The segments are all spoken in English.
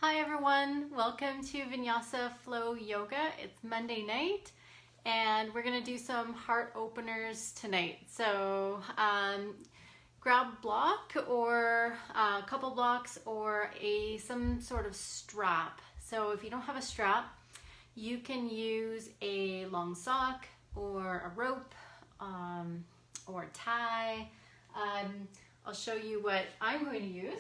Hi everyone, welcome to Vinyasa Flow Yoga. It's Monday night and we're going to do some heart openers tonight. So grab a block or a couple blocks or some sort of strap. So if you don't have a strap, you can use a long sock or a rope or a tie. I'll show you what I'm going to use.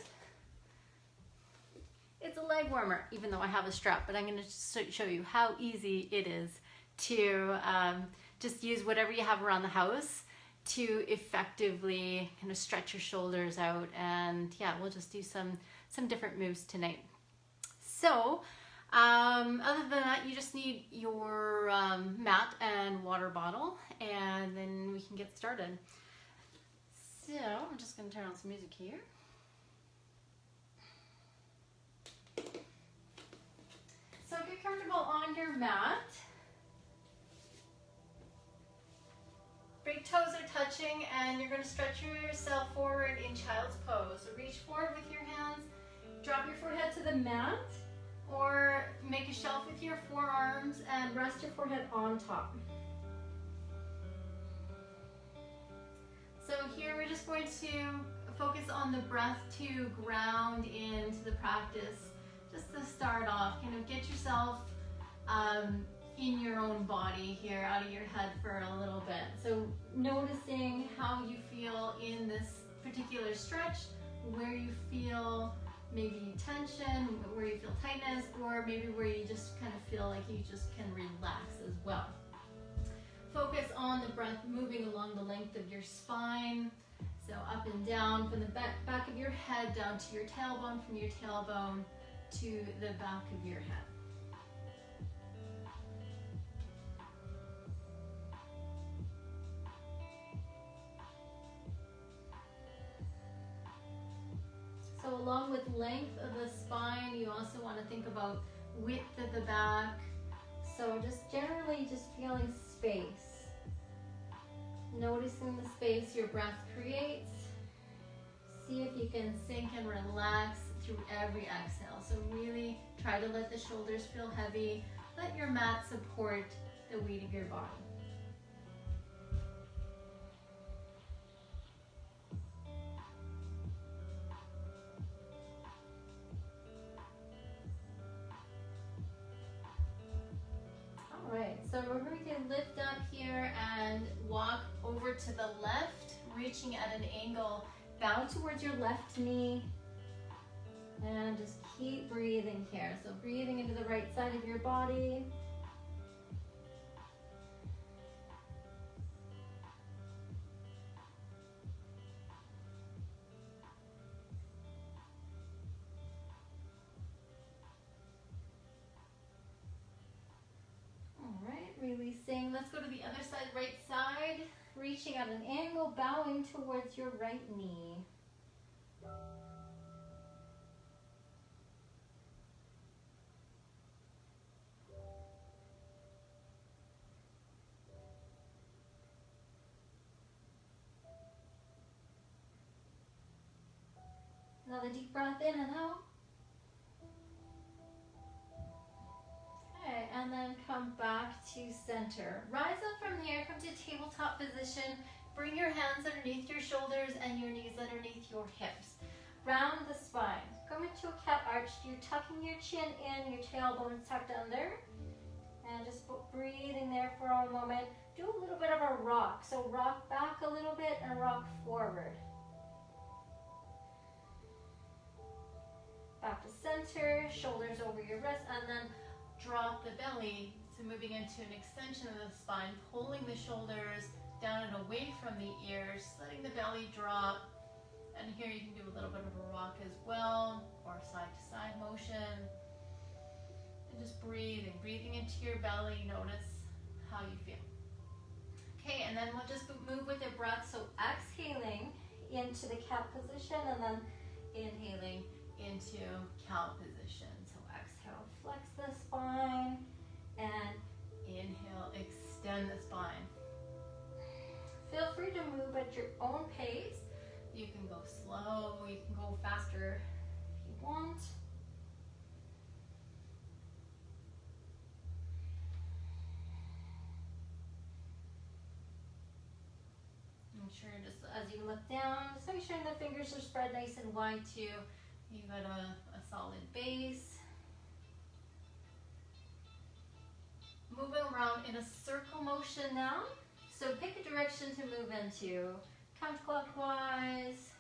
It's a leg warmer, even though I have a strap, but I'm going to show you how easy it is to just use whatever you have around the house to effectively kind of stretch your shoulders out. And yeah, we'll just do some different moves tonight. So other than that, you just need your mat and water bottle, and then we can get started. So I'm just going to turn on some music here. So get comfortable on your mat. Big toes are touching and you're going to stretch yourself forward in child's pose. So reach forward with your hands, drop your forehead to the mat, or make a shelf with your forearms and rest your forehead on top. So here we're just going to focus on the breath to ground into the practice. Just to start off, kind of get yourself in your own body here, out of your head for a little bit. So noticing how you feel in this particular stretch, where you feel maybe tension, where you feel tightness, or maybe where you just kind of feel like you just can relax as well. Focus on the breath moving along the length of your spine. So up and down from the back of your head down to your tailbone, from your tailbone to the back of your head. So along with length of the spine, you also want to think about width at the back. So just generally just feeling space. Noticing the space your breath creates. See if you can sink and relax through every exhale. So really try to let the shoulders feel heavy. Let your mat support the weight of your body. All right, so we're going to lift up here and walk over to the left, reaching at an angle. Bow towards your left knee. And just keep breathing here. So breathing into the right side of your body. All right, releasing. Let's go to the other side, right side. Reaching at an angle, bowing towards your right knee. Another deep breath in and out. Okay, and then come back to center. Rise up from here, come to tabletop position. Bring your hands underneath your shoulders and your knees underneath your hips. Round the spine. Come into a cat arch. You're tucking your chin in, your tailbone is tucked under. And just breathing there for a moment. Do a little bit of a rock. So rock back a little bit and rock forward. Back to center, shoulders over your wrist, and then drop the belly. So moving into an extension of the spine, pulling the shoulders down and away from the ears, letting the belly drop. And here you can do a little bit of a rock as well, or side to side motion. And just breathing into your belly. Notice how you feel. Okay, and then we'll just move with the breath. So exhaling into the cat position and then inhaling into cow position. So exhale, flex the spine, and inhale, extend the spine. Feel free to move at your own pace. You can go slow, you can go faster if you want. sure just as you look down, just make sure the fingers are spread nice and wide too. You got a solid base. Moving around in a circle motion now. So pick a direction to move into. Counterclockwise,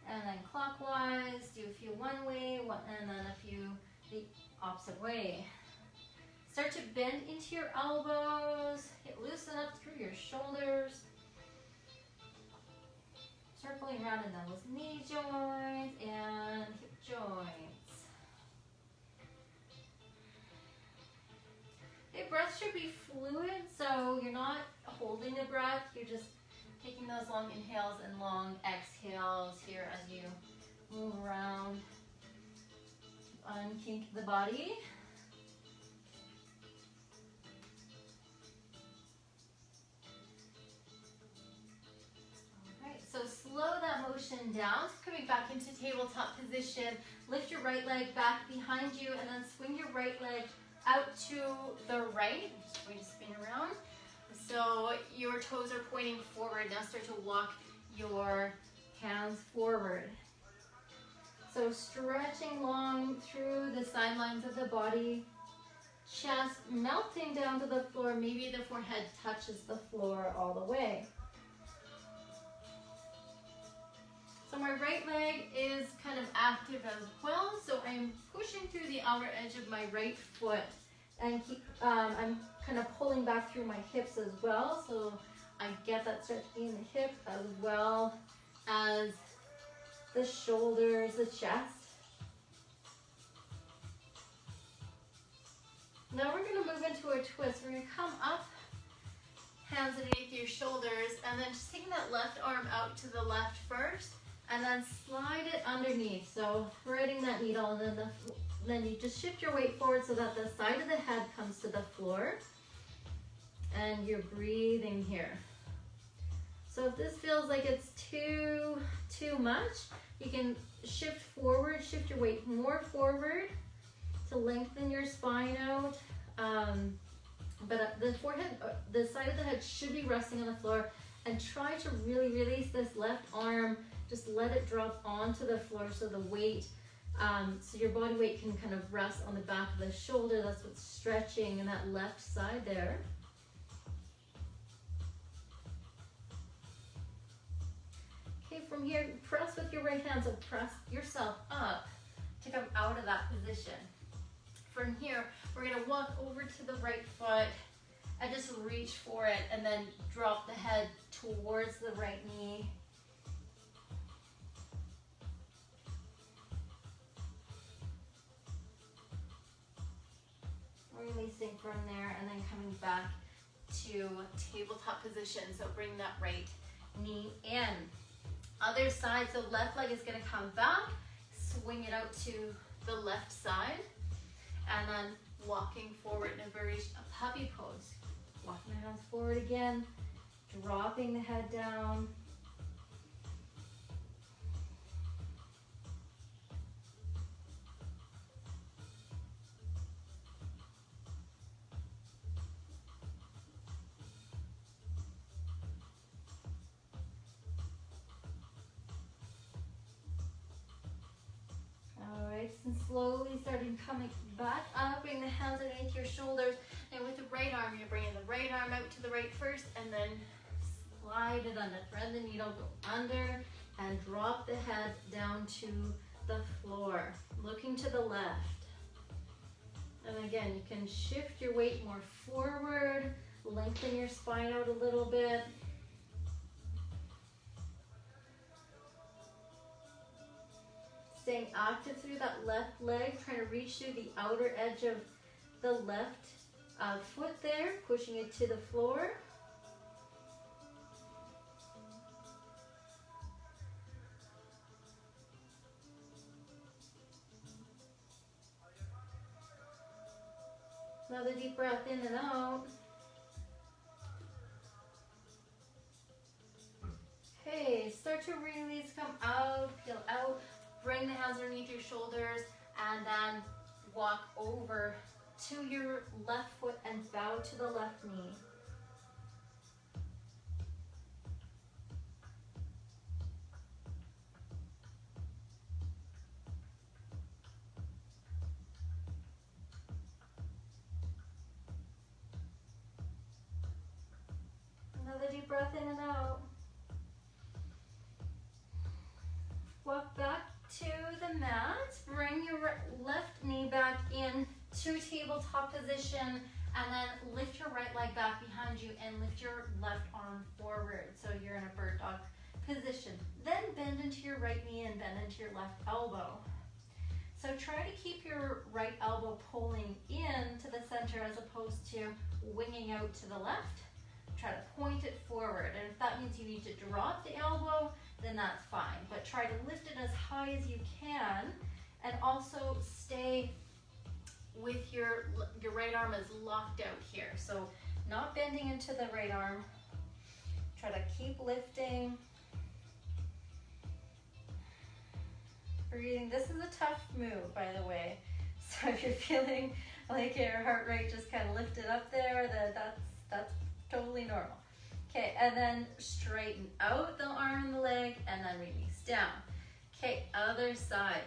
and then clockwise. Do a few one way, and then a few the opposite way. Start to bend into your elbows. Loosen up through your shoulders. Circling around in those knee joints and hip joints. The breath should be fluid, so you're not holding the breath. You're just taking those long inhales and long exhales here as you move around. Unkink the body. So slow that motion down. So coming back into tabletop position, lift your right leg back behind you and then swing your right leg out to the right. Just going to spin around. So your toes are pointing forward. Now start to walk your hands forward. So stretching long through the sidelines of the body. Chest melting down to the floor. Maybe the forehead touches the floor all the way. So my right leg is kind of active as well. So I'm pushing through the outer edge of my right foot and I'm kind of pulling back through my hips as well. So I get that stretch in the hips as well as the shoulders, the chest. Now we're going to move into a twist. We're going to come up, hands underneath your shoulders, and then just taking that left arm out to the left first. And then slide it underneath. So threading that needle, and then you just shift your weight forward so that the side of the head comes to the floor. And you're breathing here. So if this feels like it's too much, you can shift forward, shift your weight more forward to lengthen your spine out. But the forehead, the side of the head should be resting on the floor. And try to really release this left arm. Just let it drop onto the floor so the weight, so your body weight can kind of rest on the back of the shoulder. That's what's stretching in that left side there. Okay, from here, press with your right hand, so press yourself up to come out of that position. From here, we're gonna walk over to the right foot and just reach for it and then drop the head towards the right knee. Releasing from there and then coming back to tabletop position. So bring that right knee in. Other side, so left leg is going to come back, swing it out to the left side, and then walking forward in a puppy pose. Walking the hands forward again, dropping the head down. And slowly starting coming back up, bring the hands underneath your shoulders, and with the right arm, you're bringing the right arm out to the right first, and then slide it under, thread the needle, go under, and drop the head down to the floor, looking to the left. And again, you can shift your weight more forward, lengthen your spine out a little bit. Staying active through that left leg, trying to reach through the outer edge of the left foot there, pushing it to the floor. Another deep breath in and out. Okay, start to release, come out, feel out. Bring the hands underneath your shoulders and then walk over to your left foot and bow to the left knee. breath in and out. Walk back to the mat. Bring your left knee back in to tabletop position, and then lift your right leg back behind you and lift your left arm forward. So you're in a bird dog position. Then bend into your right knee and bend into your left elbow. So try to keep your right elbow pulling in to the center as opposed to winging out to the left. Try to point it forward, and if that means you need to drop the elbow, then that's fine. But try to lift it as high as you can, and also stay with your right arm is locked out here. So not bending into the right arm. Try to keep lifting. Breathing. This is a tough move, by the way. So if you're feeling like your heart rate just kind of lifted up there, then that's totally normal. Okay, and then straighten out the arm and the leg, and then release down. Okay, other side.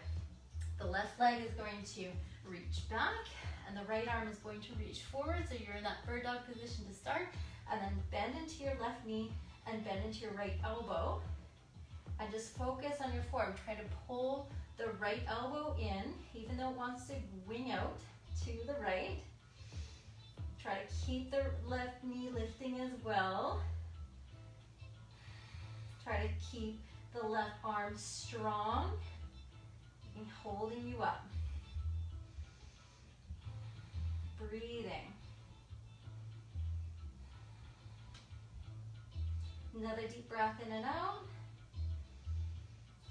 The left leg is going to reach back, and the right arm is going to reach forward, so you're in that bird dog position to start, and then bend into your left knee and bend into your right elbow, and just focus on your form. Try to pull the right elbow in, even though it wants to wing out to the right. Try to keep the left knee lifting as well. Try to keep the left arm strong and holding you up. Breathing. Another deep breath in and out.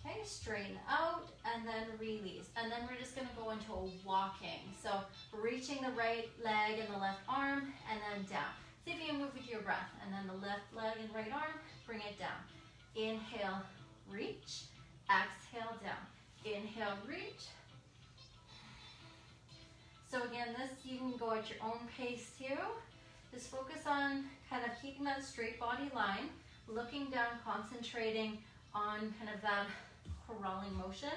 Okay, straighten out and then release. And then we're just gonna go into a walking. So reaching the right leg and the left arm and then down. See if you can move with your breath. And then the left leg and right arm, bring it down. Inhale, reach. Exhale, down. Inhale, reach. So again, this you can go at your own pace too. Just focus on kind of keeping that straight body line, looking down, concentrating on kind of that crawling motion.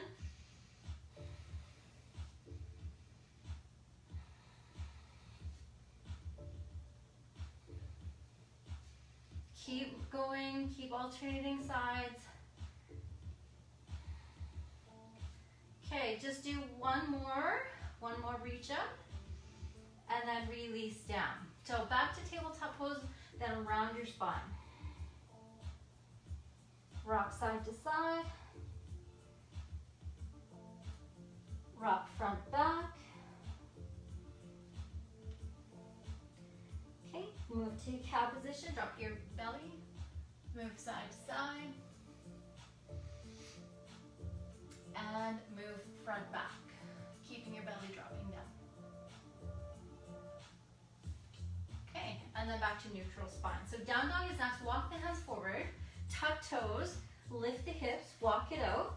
Keep going, keep alternating sides. Okay, just do one more reach up, and then release down. So back to tabletop pose, then around your spine. Rock side to side. Rock front back. Okay, move to cow position, drop your belly. Move side to side. And move front back, keeping your belly dropping down. Okay, and then back to neutral spine. So down dog is next. Walk the hands forward, tuck toes, lift the hips, walk it out.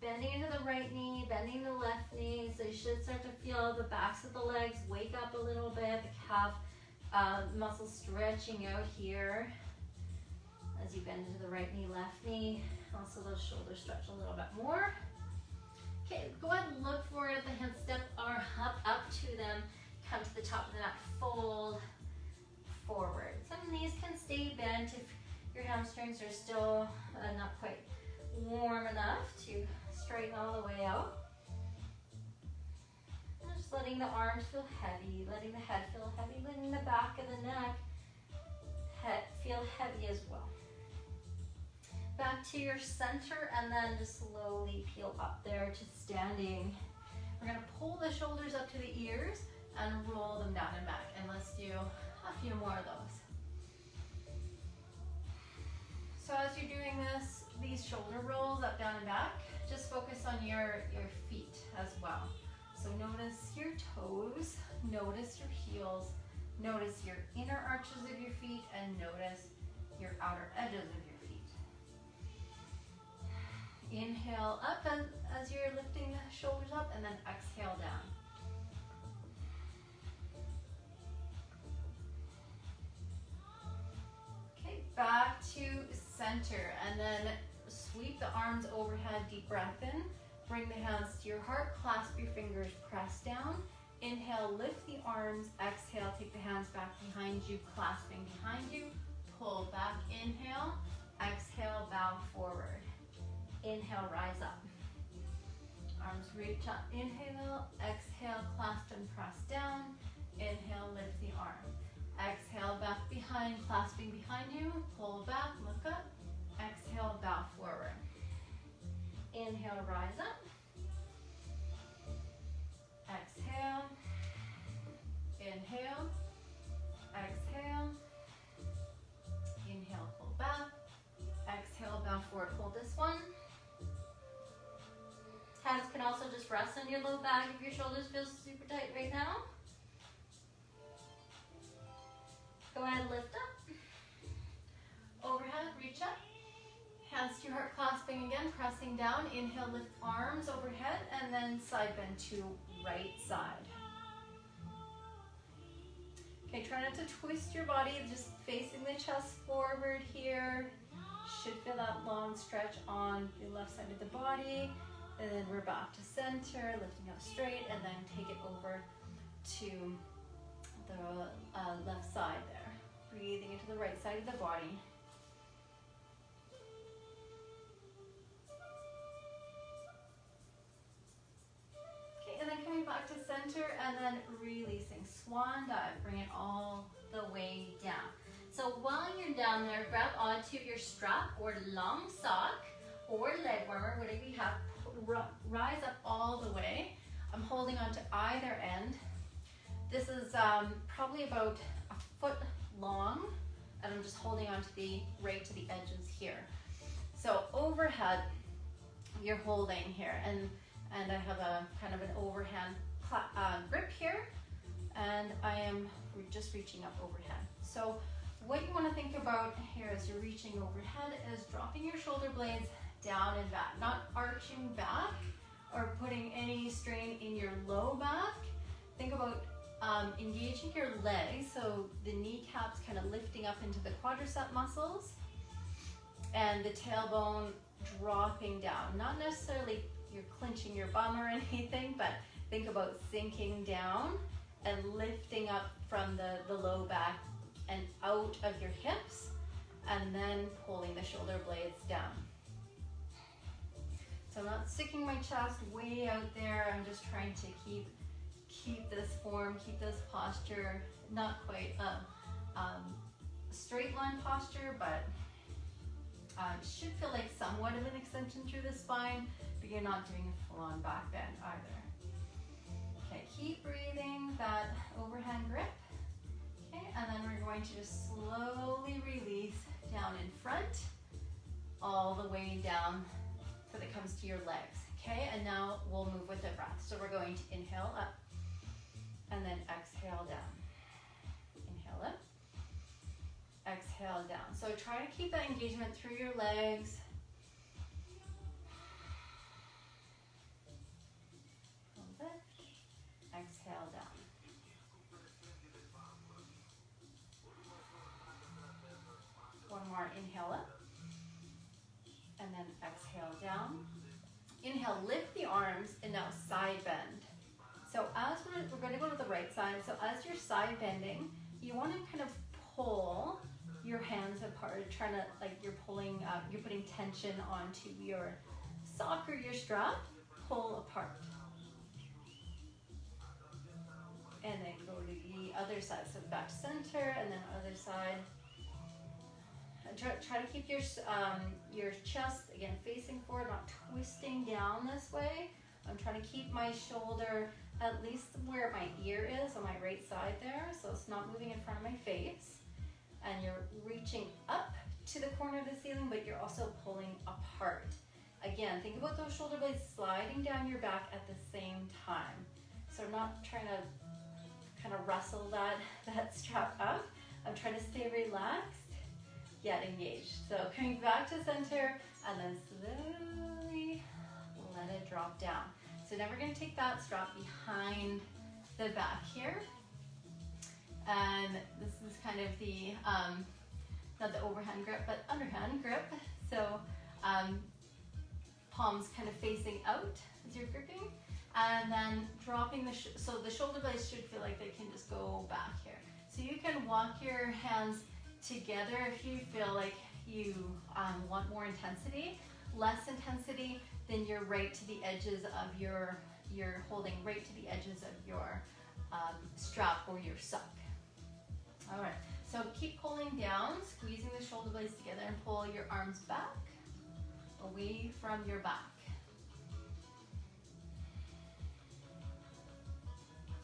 Bending into the right knee, bending the left knee. So you should start to feel the backs of the legs wake up a little bit, the calf muscles stretching out here as you bend into the right knee, left knee. Also those shoulders stretch a little bit more. Okay, go ahead and look forward at the hands, step our up to them, come to the top of the mat, fold forward. Some knees can stay bent if your hamstrings are still not quite warm enough to straighten all the way out. Just letting the arms feel heavy, letting the head feel heavy, letting the back of the neck feel heavy as well. Back to your center, and then just slowly peel up there to standing. We're gonna pull the shoulders up to the ears and roll them down and back. And let's do a few more of those. So as you're doing this, these shoulder rolls up, down, and back, just focus on your feet as well. So notice your toes, notice your heels, notice your inner arches of your feet, and notice your outer edges of your feet. Inhale up as you're lifting the shoulders up, and then exhale down. Okay, back to center, and then sweep the arms overhead, deep breath in. Bring the hands to your heart, clasp your fingers, press down. Inhale, lift the arms. Exhale, take the hands back behind you, clasping behind you. Pull back, inhale. Exhale, bow forward. Inhale, rise up. Arms reach up, inhale. Exhale, clasp and press down. Inhale, lift the arm. Exhale, back behind, clasping behind you. Pull back, look up. Exhale, bow forward. Inhale, rise up. Exhale. Inhale. Exhale. Inhale, pull back. Exhale, bow forward. Hold this one. Hands can also just rest on your low back if your shoulders feel super tight right now. Go ahead, lift up. Overhead, reach up. Hands to your heart, clasping again, pressing down. Inhale, lift arms overhead, and then side bend to right side. Okay, try not to twist your body, just facing the chest forward here. Should feel that long stretch on the left side of the body. And then we're back to center, lifting up straight, and then take it over to the left side there. Breathing into the right side of the body. Okay, and then coming back to center, and then releasing. Swan dive, bring it all the way down. So while you're down there, grab onto your strap or long sock or leg warmer, whatever you have. Rise up all the way. I'm holding on to either end. This is probably about a foot long, and I'm just holding on to right to the edges here. So overhead, you're holding here, and I have a kind of an overhand grip here, and I am just reaching up overhead. So what you want to think about here as you're reaching overhead is dropping your shoulder blades down and back, not arching back or putting any strain in your low back. Think about engaging your legs, so the kneecaps kind of lifting up into the quadricep muscles and the tailbone dropping down. Not necessarily you're clenching your bum or anything, but think about sinking down and lifting up from the low back and out of your hips, and then pulling the shoulder blades down. So I'm not sticking my chest way out there. I'm just trying to keep this form, keep this posture, not quite a straight line posture, but it should feel like somewhat of an extension through the spine, but you're not doing a full-on back bend either. Okay, keep breathing that overhand grip. Okay, and then we're going to just slowly release down in front, all the way down till it comes to your legs. Okay, and now we'll move with the breath. So we're going to inhale up, and then exhale down. Inhale up, exhale down. So try to keep that engagement through your legs. Lift, exhale down. One more, inhale up, and then exhale down. Inhale, lift the arms, and now side bend. So as we're going to go to the right side, so as you're side bending, you want to kind of pull your hands apart, trying to, like you're pulling, you're putting tension onto your sock or your strap, pull apart. And then go to the other side, so back to center, and then other side. Try to keep your chest, again, facing forward, not twisting down this way. I'm trying to keep my shoulder at least where my ear is on my right side there, so it's not moving in front of my face. And you're reaching up to the corner of the ceiling, but you're also pulling apart. Again, think about those shoulder blades sliding down your back at the same time. So I'm not trying to kind of wrestle that strap up. I'm trying to stay relaxed, yet engaged. So coming back to center, and then slowly let it drop down. So now we're going to take that strap behind the back here. And this is kind of the, not the overhand grip, but underhand grip. So palms kind of facing out, as you're gripping, and then dropping so the shoulder blades should feel like they can just go back here. So you can walk your hands together if you feel like you want more intensity. Less intensity, then you're right to the edges of you're holding right to the edges of your strap or your suck. All right, so keep pulling down, squeezing the shoulder blades together, and pull your arms back, away from your back.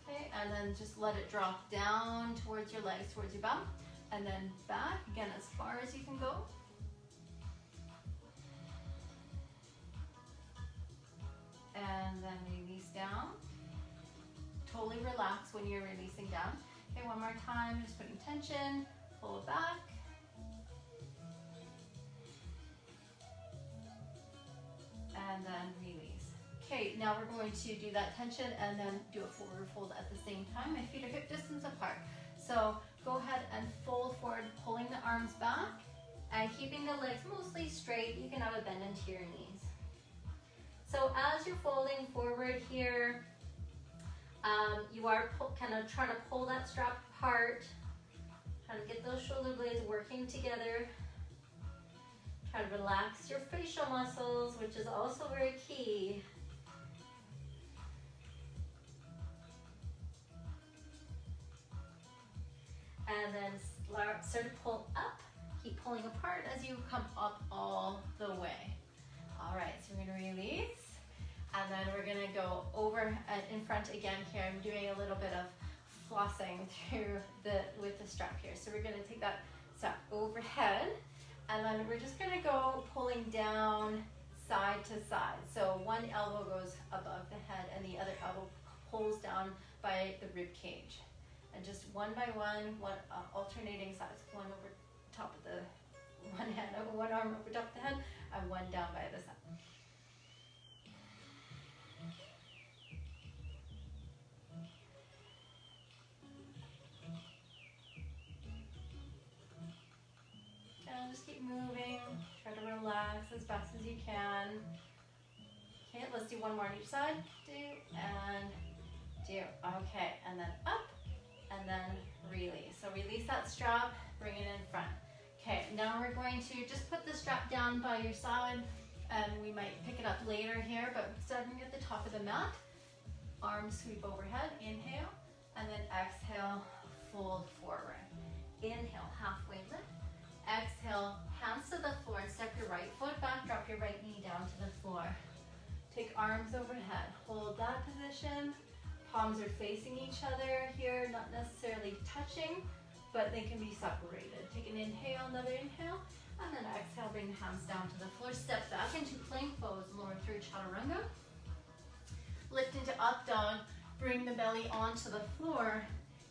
Okay, and then just let it drop down towards your legs, towards your bum, and then back, again, as far as you can go. And then release down. Totally relax when you're releasing down. Okay, one more time, just putting tension, pull it back. And then release. Okay, now we're going to do that tension and then do a forward fold at the same time. My feet are hip distance apart. So go ahead and fold forward, pulling the arms back and keeping the legs mostly straight. You can have a bend into your knees. So as you're folding forward here, you are kind of trying to pull that strap apart, trying to get those shoulder blades working together. Try to relax your facial muscles, which is also very key. And then start to pull up, keep pulling apart as you come up all the way. All right, so we're gonna release, and then we're gonna go over and in front again here. I'm doing a little bit of flossing with the strap here. So we're gonna take that strap overhead, and then we're just gonna go pulling down side to side. So one elbow goes above the head and the other elbow pulls down by the rib cage. And just one by one, alternating sides. One over top of the one hand, one arm over top of the head, and one down by the side. And just keep moving. Try to relax as fast as you can. Okay, let's do one more on each side. Do and do. Okay, and then up. And then release. So release that strap, bring it in front. Okay, now we're going to just put the strap down by your side, and we might pick it up later here, but starting at the top of the mat, arms sweep overhead, inhale, and then exhale, fold forward. Inhale, halfway lift. Exhale, hands to the floor, and step your right foot back, drop your right knee down to the floor. Take arms overhead, hold that position. Palms are facing each other here, not necessarily touching, but they can be separated. Take an inhale, another inhale, and then exhale, bring the hands down to the floor. Step back into plank pose, lower through chaturanga. Lift into up dog, bring the belly onto the floor.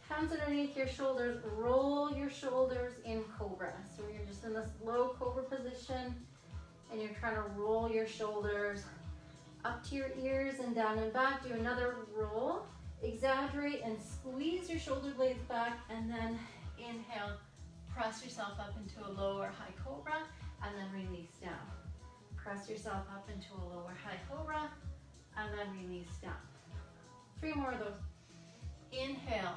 Hands underneath your shoulders, roll your shoulders in cobra. So you're just in this low cobra position, and you're trying to roll your shoulders up to your ears and down and back. Do another roll. Exaggerate and squeeze your shoulder blades back, and then inhale, press yourself up into a lower high cobra, and then release down. Press yourself up into a lower high cobra, and then release down. 3 more of those. Inhale,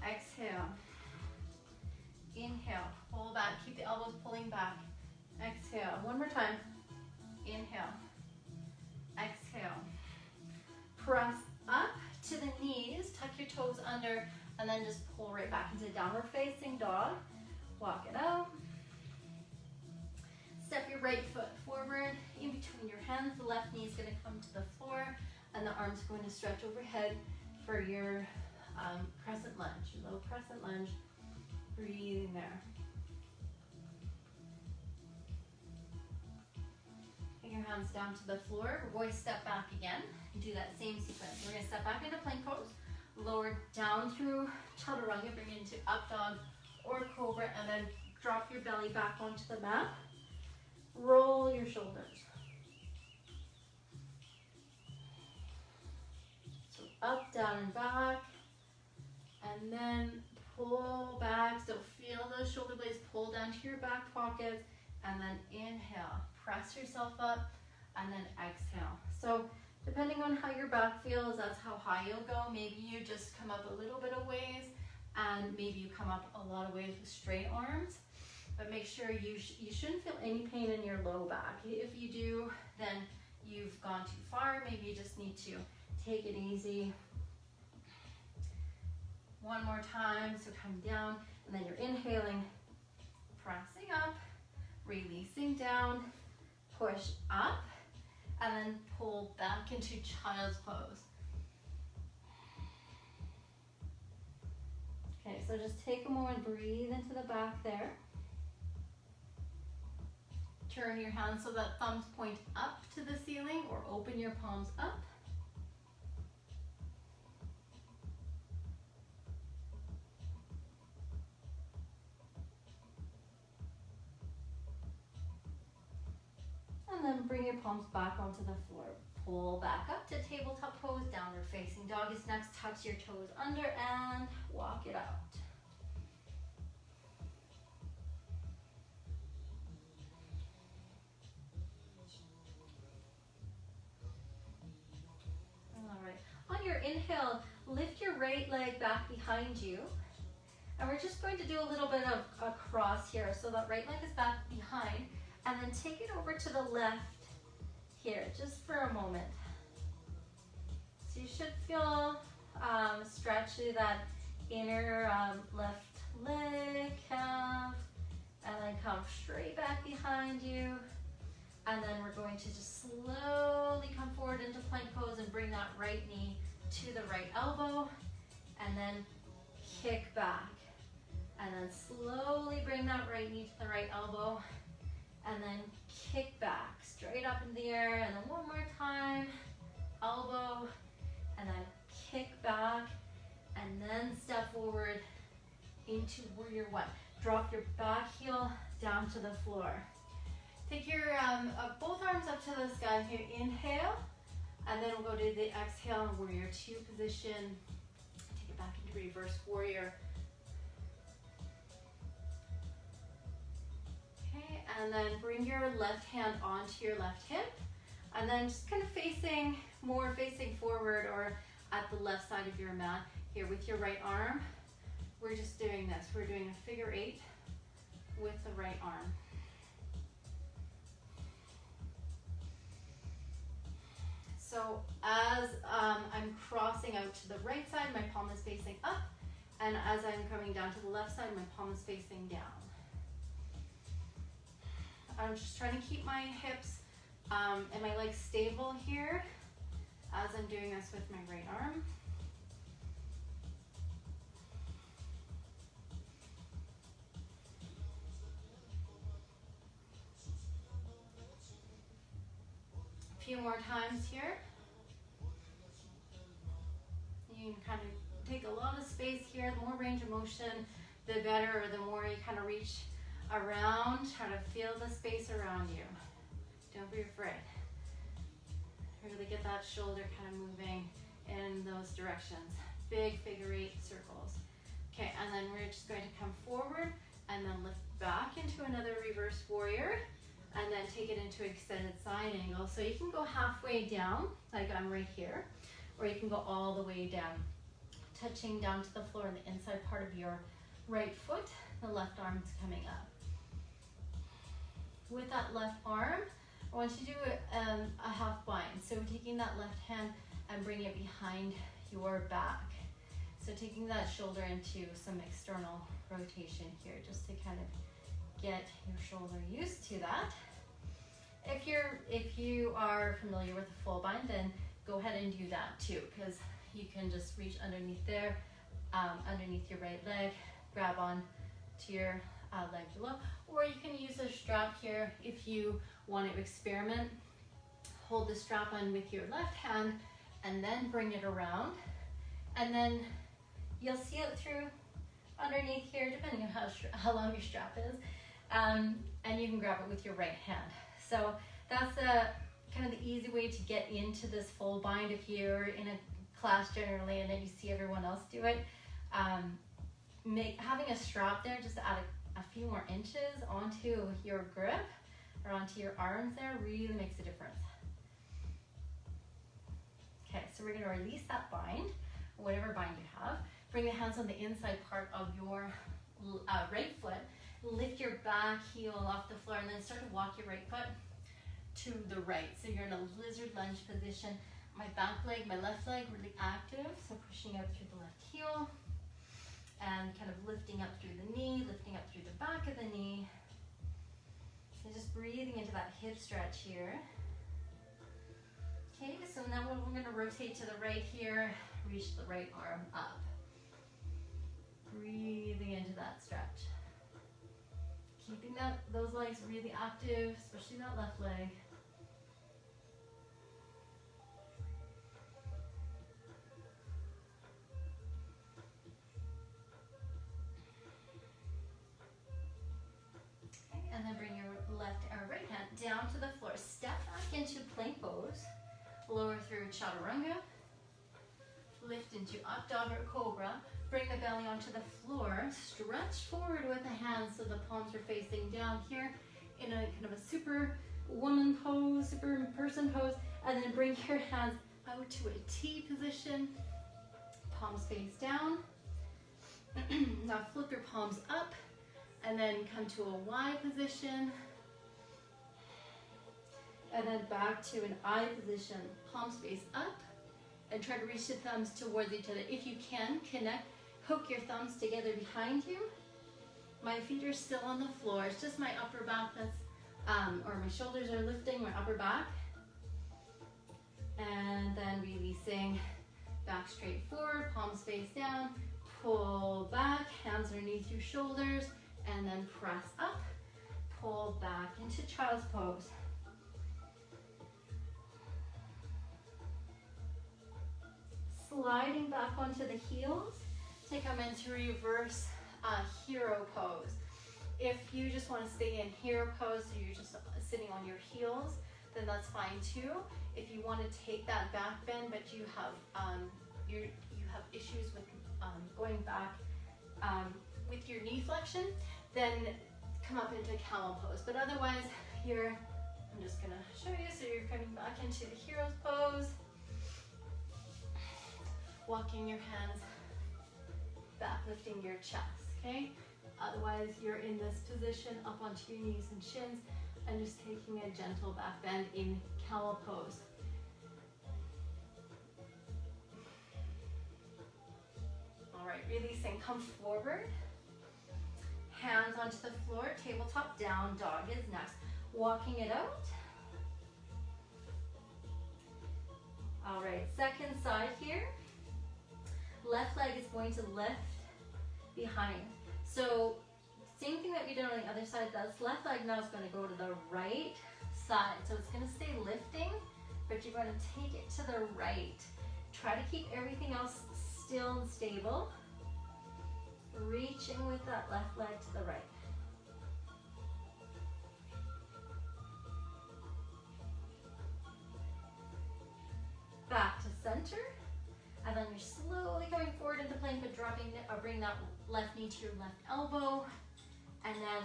exhale, inhale, pull back, keep the elbows pulling back. Exhale, one more time. Inhale, exhale. Press up to the knees, tuck your toes under, and then just pull right back into downward facing dog. Walk it out. Step your right foot forward in between your hands. The left knee is going to come to the floor, and the arms going to stretch overhead for your crescent lunge, low crescent lunge. Breathing there. Bring your hands down to the floor. We're going to step back again. Do that same sequence. We're going to step back into plank pose, lower down through chaturanga, bring it into up dog or cobra, and then drop your belly back onto the mat. Roll your shoulders. So up, down, and back, and then pull back. So feel those shoulder blades pull down to your back pockets, and then inhale. Press yourself up, and then exhale. So Depending on how your back feels, that's how high you'll go. Maybe you just come up a little bit of ways, and maybe you come up a lot of ways with straight arms. But make sure you shouldn't feel any pain in your low back. If you do, then you've gone too far. Maybe you just need to take it easy. One more time, so come down, and then you're inhaling, pressing up, releasing down, push up, and then pull back into child's pose. Okay, so just take a moment, breathe into the back there. Turn your hands so that thumbs point up to the ceiling, or open your palms up. And then bring your palms back onto the floor. Pull back up to tabletop pose, downward facing dog is next. Tuck your toes under and walk it out. All right. On your inhale, lift your right leg back behind you. And we're just going to do a little bit of a cross here. So that right leg is back behind. And then take it over to the left here, just for a moment. So you should feel stretch through that inner left leg, calf, and then come straight back behind you. And then we're going to just slowly come forward into plank pose and bring that right knee to the right elbow, and then kick back. And then slowly bring that right knee to the right elbow, and then kick back, straight up in the air, and then one more time, elbow, and then kick back, and then step forward into warrior one. Drop your back heel down to the floor. Take your both arms up to the sky here, inhale, and then we'll go to the exhale, warrior two position. Take it back into reverse warrior. And then bring your left hand onto your left hip, and then just kind of facing forward or at the left side of your mat here with your right arm. We're just doing this. We're doing a figure eight with the right arm. So as I'm crossing out to the right side, my palm is facing up, and as I'm coming down to the left side, my palm is facing down. I'm just trying to keep my hips and my legs stable here as I'm doing this with my right arm. A few more times here. You can kind of take a lot of space here. The more range of motion, the better, or the more you kind of reach around, try to feel the space around you. Don't be afraid. Really get that shoulder kind of moving in those directions. Big figure eight circles. Okay, and then we're just going to come forward and then lift back into another reverse warrior, and then take it into extended side angle. So you can go halfway down, like I'm right here, or you can go all the way down, touching down to the floor on the inside part of your right foot. The left arm is coming up. With that left arm, I want you to do a half bind. So taking that left hand and bring it behind your back. So taking that shoulder into some external rotation here, just to kind of get your shoulder used to that. If you are familiar with a full bind, then go ahead and do that too, because you can just reach underneath there, underneath your right leg, grab on to your leg below, or you can use a strap here if you want to experiment. Hold the strap on with your left hand and then bring it around, and then you'll see it through underneath here, depending on how long your strap is, and you can grab it with your right hand. So that's kind of the easy way to get into this full bind if you're in a class generally and then you see everyone else do it. Having a strap there just to add a few more inches onto your grip or onto your arms there really makes a difference. Okay, so we're gonna release that bind, whatever bind you have. Bring the hands on the inside part of your right foot. Lift your back heel off the floor and then start to walk your right foot to the right. So you're in a lizard lunge position. My back leg, my left leg really active. So pushing out through the left heel and kind of lifting up through the knee, lifting up through the back of the knee. So just breathing into that hip stretch here. Okay, so now we're going to rotate to the right here, reach the right arm up. Breathing into that stretch. Keeping those legs really active, especially that left leg. Okay, and then bring your left or right hand down to the floor. Step back into plank pose. Lower through chaturanga. Lift into up dog or cobra. Bring the belly onto the floor. Stretch forward with the hands so the palms are facing down here in a kind of a super woman pose, super person pose. And then bring your hands out to a T position. Palms face down. Now flip your palms up and then come to a Y position. And then back to an I position. Palms face up. And try to reach the thumbs towards each other. If you can, connect, hook your thumbs together behind you. My feet are still on the floor. It's just my upper back that's, or my shoulders are lifting, my upper back. And then releasing back straight forward, palms face down, pull back, hands underneath your shoulders, and then press up, pull back into child's pose. Sliding back onto the heels to come into reverse hero pose. If you just want to stay in hero pose, so you're just sitting on your heels, then that's fine too. If you want to take that back bend, but you have you have issues with going back with your knee flexion, then come up into camel pose. But otherwise, here I'm just gonna show you. So you're coming back into the hero's pose. Walking your hands back, lifting your chest, okay? Otherwise, you're in this position up onto your knees and shins and just taking a gentle back bend in camel pose. All right, releasing, come forward. Hands onto the floor, tabletop down dog is next. Walking it out. All right, second side here. Left leg is going to lift behind. So same thing that we did on the other side. That's left leg now is going to go to the right side. So it's going to stay lifting, but you're going to take it to the right. Try to keep everything else still and stable. Reaching with that left leg to the right. Back to center. And then you're slowly coming forward into plank, but dropping, bring that left knee to your left elbow, and then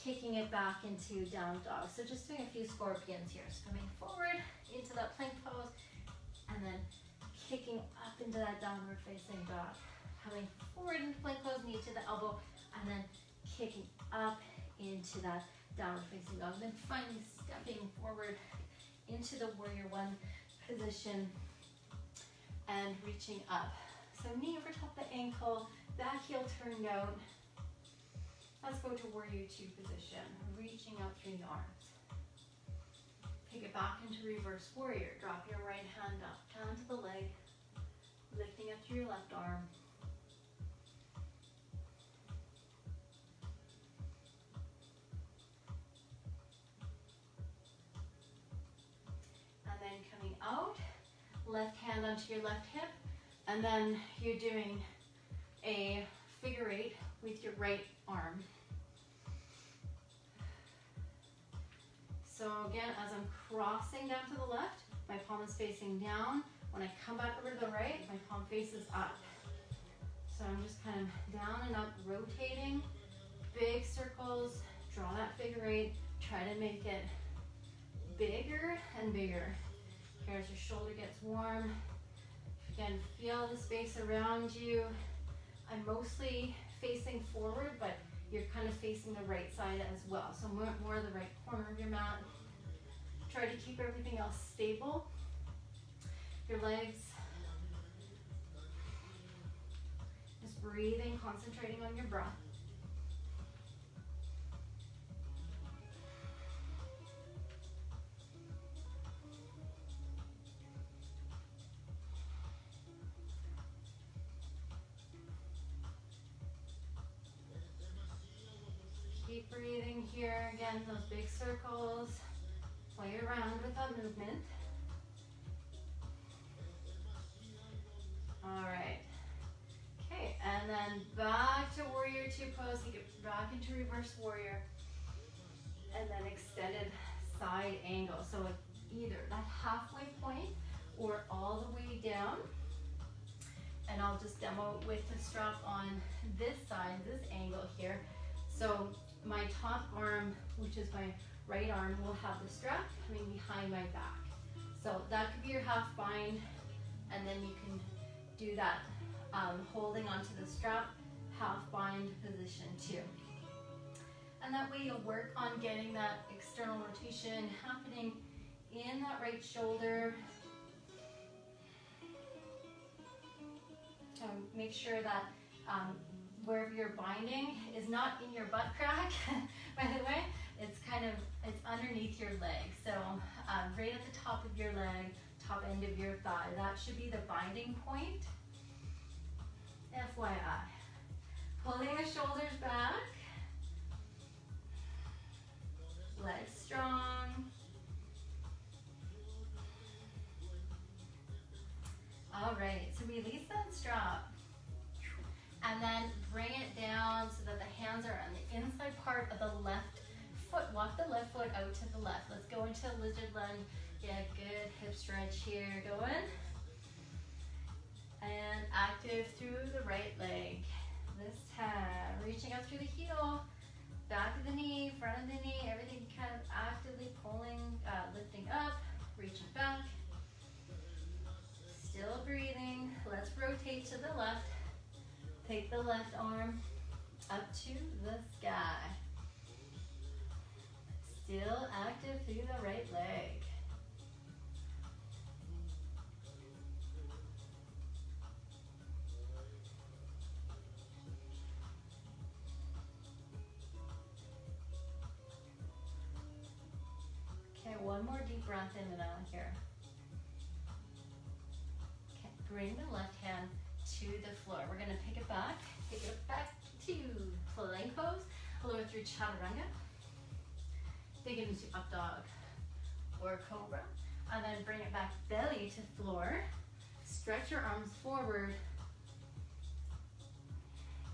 kicking it back into down dog. So just doing a few scorpions here. So coming forward into that plank pose, and then kicking up into that downward facing dog. Coming forward into plank pose, knee to the elbow, and then kicking up into that downward facing dog. Then finally stepping forward into the warrior one position and reaching up. So knee over top the ankle, back heel turned out. Let's go to warrior two position, reaching out through the arms. Take it back into reverse warrior. Drop your right hand up, down to the leg, lifting up through your left arm. And then coming out, left hand onto your left hip, and then you're doing a figure eight with your right arm. So again, as I'm crossing down to the left, my palm is facing down. When I come back over to the right, my palm faces up. So I'm just kind of down and up, rotating, big circles, draw that figure eight, try to make it bigger and bigger. Here as your shoulder gets warm, Again, feel the space around you. I'm mostly facing forward, but you're kind of facing the right side as well. So more the right corner of your mat. Try to keep everything else stable. Your legs. Just breathing, concentrating on your breath. Keep breathing here. Again, those big circles. Play around with that movement. All right. Okay, and then back to warrior two pose. Take it back into reverse warrior. And then extended side angle. So either that halfway point or all the way down. And I'll just demo with the strap on this side, this angle here. So my top arm, which is my right arm, will have the strap coming behind my back. So that could be your half bind, and then you can do that holding onto the strap, half bind position too. And that way you'll work on getting that external rotation happening in that right shoulder. Make sure that wherever you're binding is not in your butt crack, by the way. It's underneath your leg. So right at the top of your leg, top end of your thigh. That should be the binding point. FYI. Pulling the shoulders back. Legs strong. All right, so release that strap. And then bring it down so that the hands are on the inside part of the left foot. Walk the left foot out to the left. Let's go into a lizard lunge. Get a good hip stretch here. Going. And active through the right leg. This time, reaching up through the heel. Back of the knee, front of the knee. Everything kind of actively pulling, lifting up, reaching back. Still breathing. Let's rotate to the left. Take the left arm up to the sky. Still active through the right leg. Okay, one more deep breath in and out here. Okay, bring the left hand to the floor. We're gonna pick it back to plank pose, lower through chaturanga. Dig into up dog or cobra, and then bring it back belly to floor. Stretch your arms forward,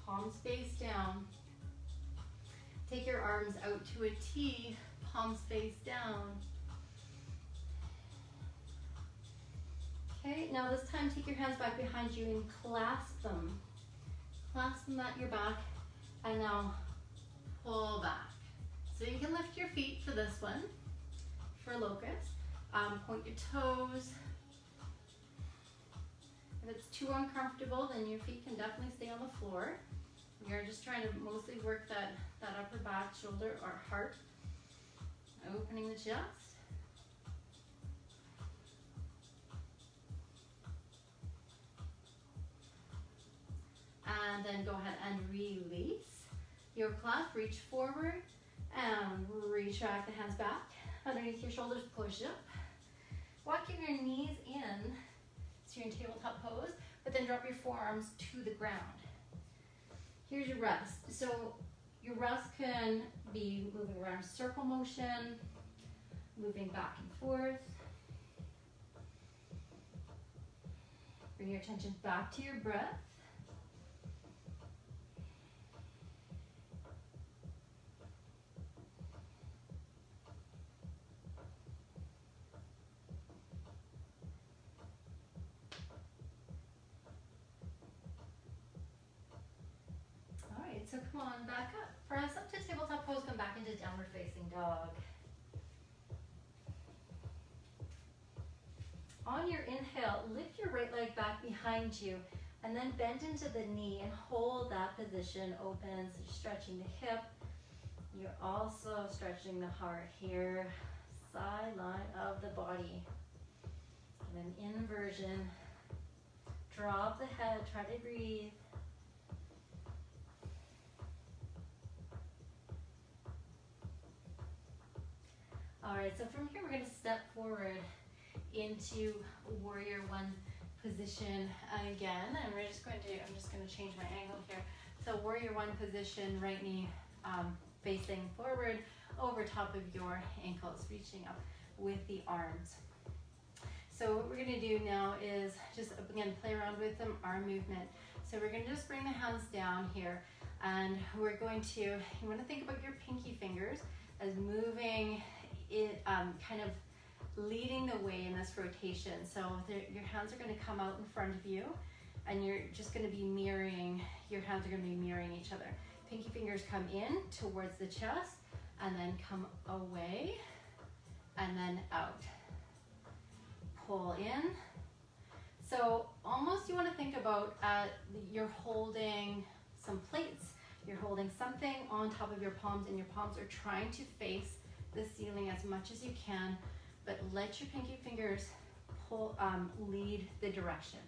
palms face down. Take your arms out to a T, palms face down. Okay, now this time take your hands back behind you and clasp them. Clasp them at your back, and now pull back. So you can lift your feet for this one, for locust. Point your toes. If it's too uncomfortable, then your feet can definitely stay on the floor. You're just trying to mostly work that upper back, shoulder, or heart. Opening the chest. And then go ahead and release your clasp. Reach forward and retract the hands back. Underneath your shoulders, push up. Walking your knees in so you're in tabletop pose, but then drop your forearms to the ground. Here's your rest. So your rest can be moving around circle motion, moving back and forth. Bring your attention back to your breath. So come on, back up. Press up to tabletop pose, come back into downward facing dog. on your inhale, lift your right leg back behind you and then bend into the knee and hold that position open. So you're stretching the hip. You're also stretching the heart here, sideline of the body. And then inversion. Drop the head, try to breathe. All right, so from here we're going to step forward into warrior one position again, and I'm just going to change my angle here. So warrior one position, right knee facing forward over top of your ankles, reaching up with the arms. So what we're going to do now is just again play around with some arm movement. So we're going to just bring the hands down here, and we're going to, you want to think about your pinky fingers as moving it, kind of leading the way in this rotation. So your hands are going to come out in front of you, and you're just going to be mirroring, your hands are going to be mirroring each other. Pinky fingers come in towards the chest, and then come away, and then out. Pull in. So almost you want to think about you're holding some plates, you're holding something on top of your palms, and your palms are trying to face the ceiling as much as you can, but let your pinky fingers pull, lead the direction.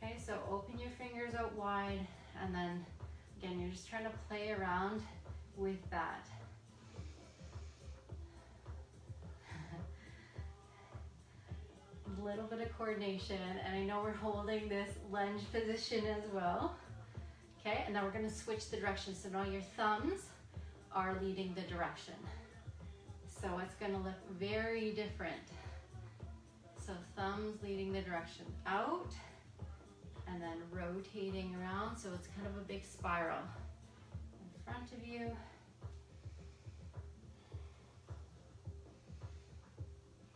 Okay, so open your fingers out wide, and then again, you're just trying to play around with that. A little bit of coordination, and I know we're holding this lunge position as well. Okay, and now we're going to switch the direction. So now your thumbs are leading the direction. So it's going to look very different. So thumbs leading the direction out, and then rotating around. So it's kind of a big spiral in front of you.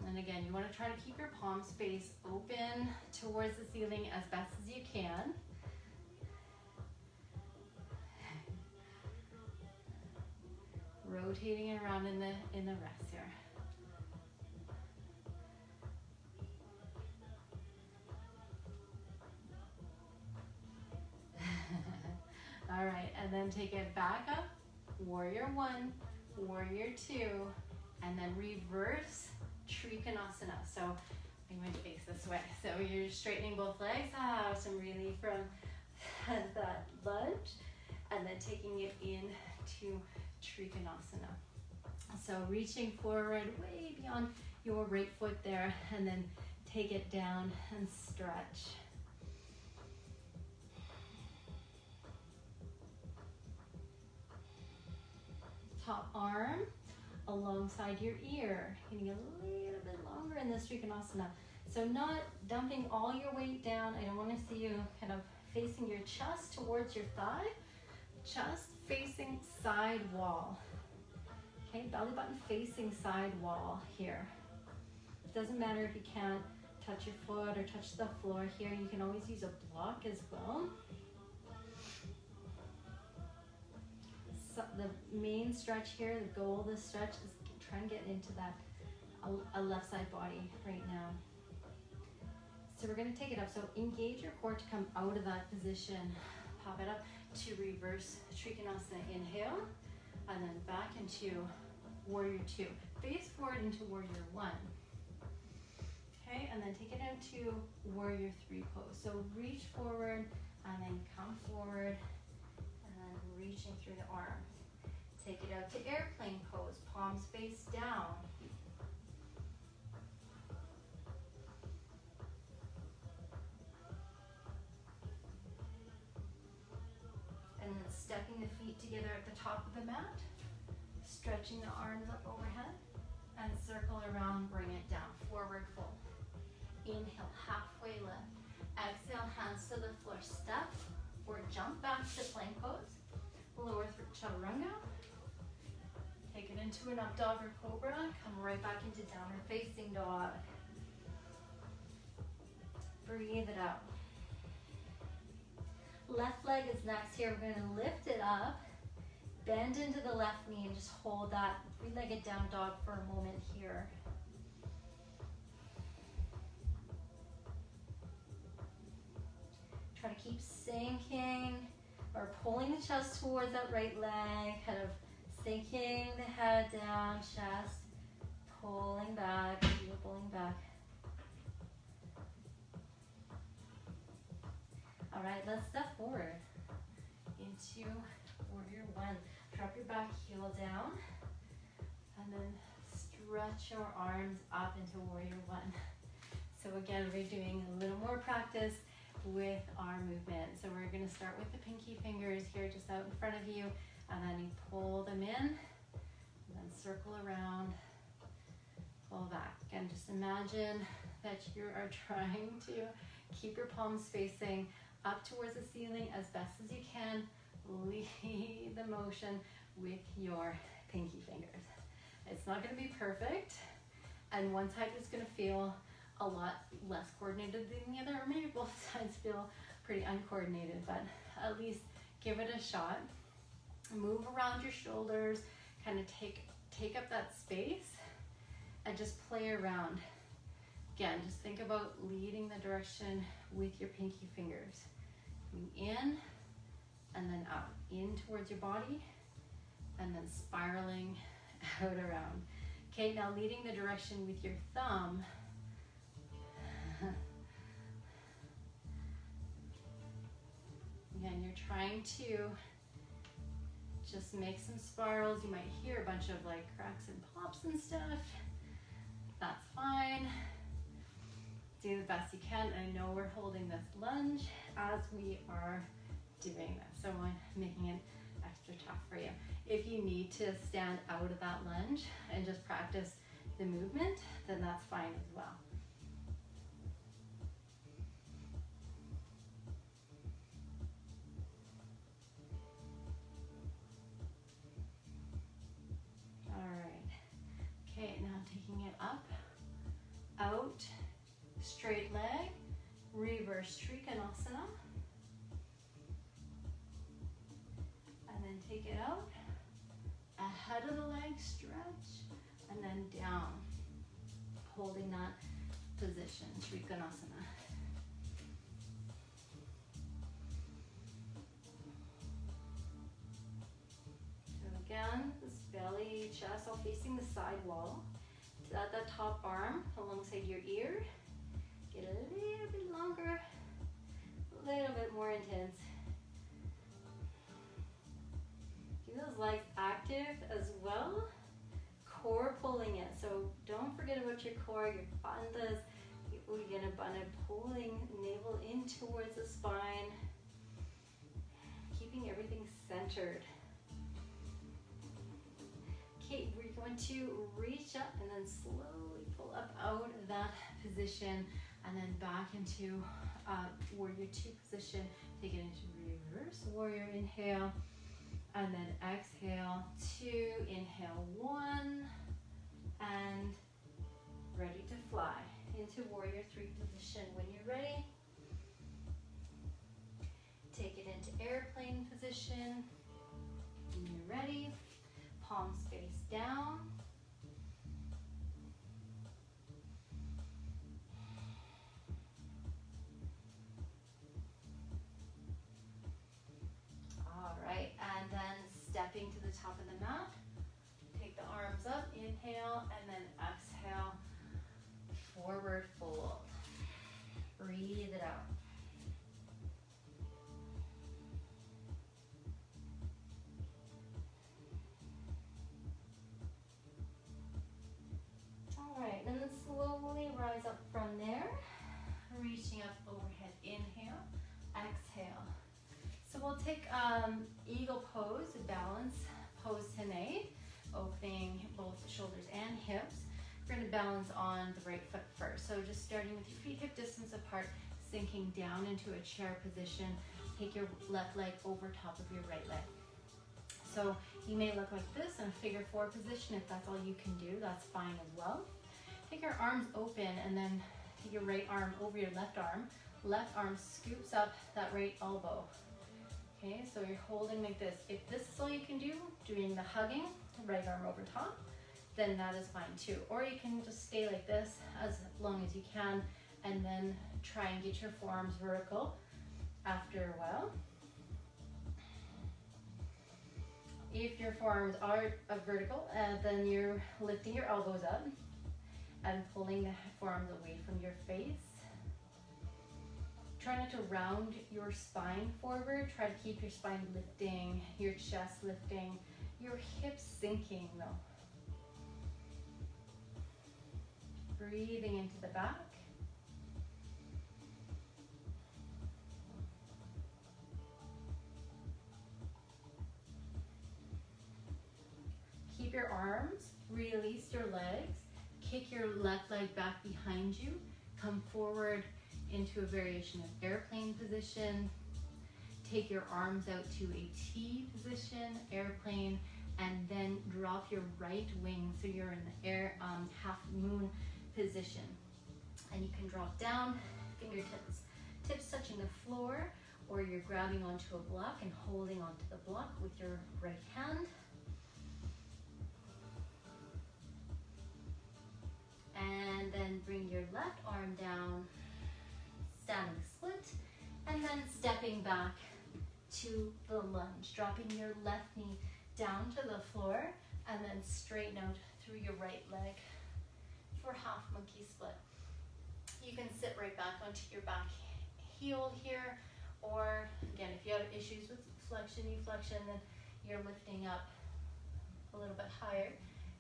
And again, you want to try to keep your palm space open towards the ceiling as best as you can. Rotating it around in the rest here. All right, and then take it back up, warrior one, warrior two, and then reverse Trikonasana. So I'm going to face this way. So you're straightening both legs, some relief from that lunge, and then taking it into Trikonasana. So reaching forward way beyond your right foot there, and then take it down and stretch. Top arm alongside your ear, getting a little bit longer in this Trikonasana. So not dumping all your weight down. I don't want to see you kind of facing your chest towards your thigh. Chest facing side wall. Okay, belly button facing side wall here. It doesn't matter if you can't touch your foot or touch the floor here. You can always use a block as well. So the main stretch here, the goal of this stretch is try and get into that a left side body right now. So we're going to take it up. So engage your core to come out of that position. Pop it up to reverse Trikonasana. Inhale, and then back into warrior two. Face forward into warrior one. Okay, and then take it into warrior three pose. So reach forward, and then come forward, and then reaching through the arms. Take it out to airplane pose, palms face down. And then stepping the feet together at the top of the mat, stretching the arms up overhead, and circle around, bring it down, forward fold. Inhale, halfway lift. Exhale, hands to the floor, step or jump back to plank pose. Lower through chaturanga. Take it into an up dog or cobra. Come right back into downward facing dog. Breathe it out. Left leg is next here. We're going to lift it up. Bend into the left knee and just hold that three-legged down dog for a moment here. Try to keep sinking or pulling the chest towards that right leg, kind of sinking the head down, chest, pulling back, pulling back. All right, let's step forward into warrior one. Drop your back heel down and then stretch your arms up into warrior one. So again, we're doing a little more practice with our movement. So we're gonna start with the pinky fingers here just out in front of you, and then you pull them in, and then circle around, pull back. Again, just imagine that you are trying to keep your palms facing up towards the ceiling as best as you can. Lead the motion with your pinky fingers. It's not gonna be perfect, and one side is gonna feel a lot less coordinated than the other, or maybe both sides feel pretty uncoordinated, but at least give it a shot. Move around your shoulders, kind of take up that space, and just play around. Again, just think about leading the direction with your pinky fingers. In and then out, in towards your body, and then spiraling out around. Okay, now leading the direction with your thumb. Again, you're trying to just make some spirals. You might hear a bunch of like cracks and pops and stuff. That's fine. Do the best you can. I know we're holding this lunge as we are doing this, so I'm making it extra tough for you. If you need to stand out of that lunge and just practice the movement, then that's fine as well. All right. Okay, now taking it up, out, straight leg, reverse Trikonasana. And then take it out, ahead of the leg, stretch, and then down, holding that position, Trikonasana. So again, this belly, chest all facing the side wall. At that top arm alongside your ear. Get a little bit longer, a little bit more intense. Keep those legs active as well. Core pulling it, so don't forget about your core, your bandhas. We're gonna bandha pulling navel in towards the spine, keeping everything centered. Okay, we're going to reach up and then slowly pull up out of that position, and then back into warrior two position. Take it into reverse warrior, inhale, and then exhale, two, inhale, one, and ready to fly into warrior three position. When you're ready, take it into airplane position. When you're ready, palms face down. All right, and then stepping to the top of the mat. Take the arms up, inhale, and then exhale, forward fold. Breathe it out. All right, and then slowly rise up from there, reaching up overhead. Inhale, exhale. So we'll take eagle pose, balance pose tonight, opening both shoulders and hips. We're going to balance on the right foot first. So just starting with your feet hip distance apart, sinking down into a chair position. Take your left leg over top of your right leg. So you may look like this in a figure four position. If that's all you can do, that's fine as well. Take your arms open and then take your right arm over your left arm. Left arm scoops up that right elbow. Okay, so you're holding like this. If this is all you can do, doing the hugging, right arm over top, then that is fine too. Or you can just stay like this as long as you can, and then try and get your forearms vertical after a while. If your forearms are vertical, then you're lifting your elbows up and pulling the forearms away from your face. Try not to round your spine forward. Try to keep your spine lifting, your chest lifting, your hips sinking though. Breathing into the back. Keep your arms, release your legs, kick your left leg back behind you, come forward into a variation of airplane position. Take your arms out to a T position, airplane, and then drop your right wing so you're in the air half moon position. And you can drop down, fingertips, tips touching the floor, or you're grabbing onto a block and holding onto the block with your right hand. And then bring your left arm down, standing split, and then stepping back to the lunge, dropping your left knee down to the floor, and then straighten out through your right leg for half monkey split. You can sit right back onto your back heel here, or again, if you have issues with flexion, then you're lifting up a little bit higher.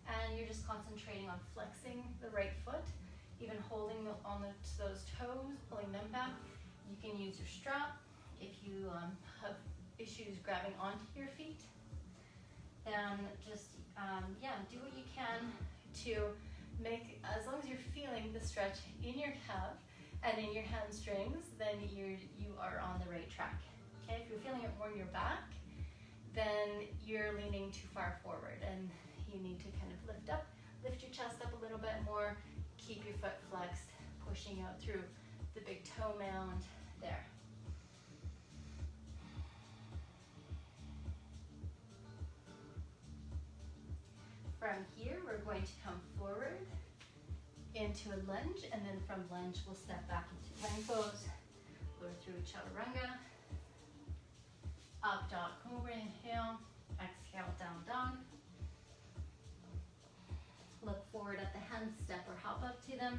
And you're just concentrating on flexing the right foot, even holding on those toes, pulling them back. You can use your strap if you have issues grabbing onto your feet. And just, do what you can to make, as long as you're feeling the stretch in your calf and in your hamstrings, then you are on the right track. Okay, if you're feeling it more in your back, then you're leaning too far forward and you need to kind of lift your chest up a little bit more, keep your foot flexed, pushing out through the big toe mound there. From here, we're going to come forward into a lunge, and then from lunge, we'll step back into plank pose, go through chaturanga, up dog cobra, inhale, exhale, down dog. Look forward at the hands, step or hop up to them.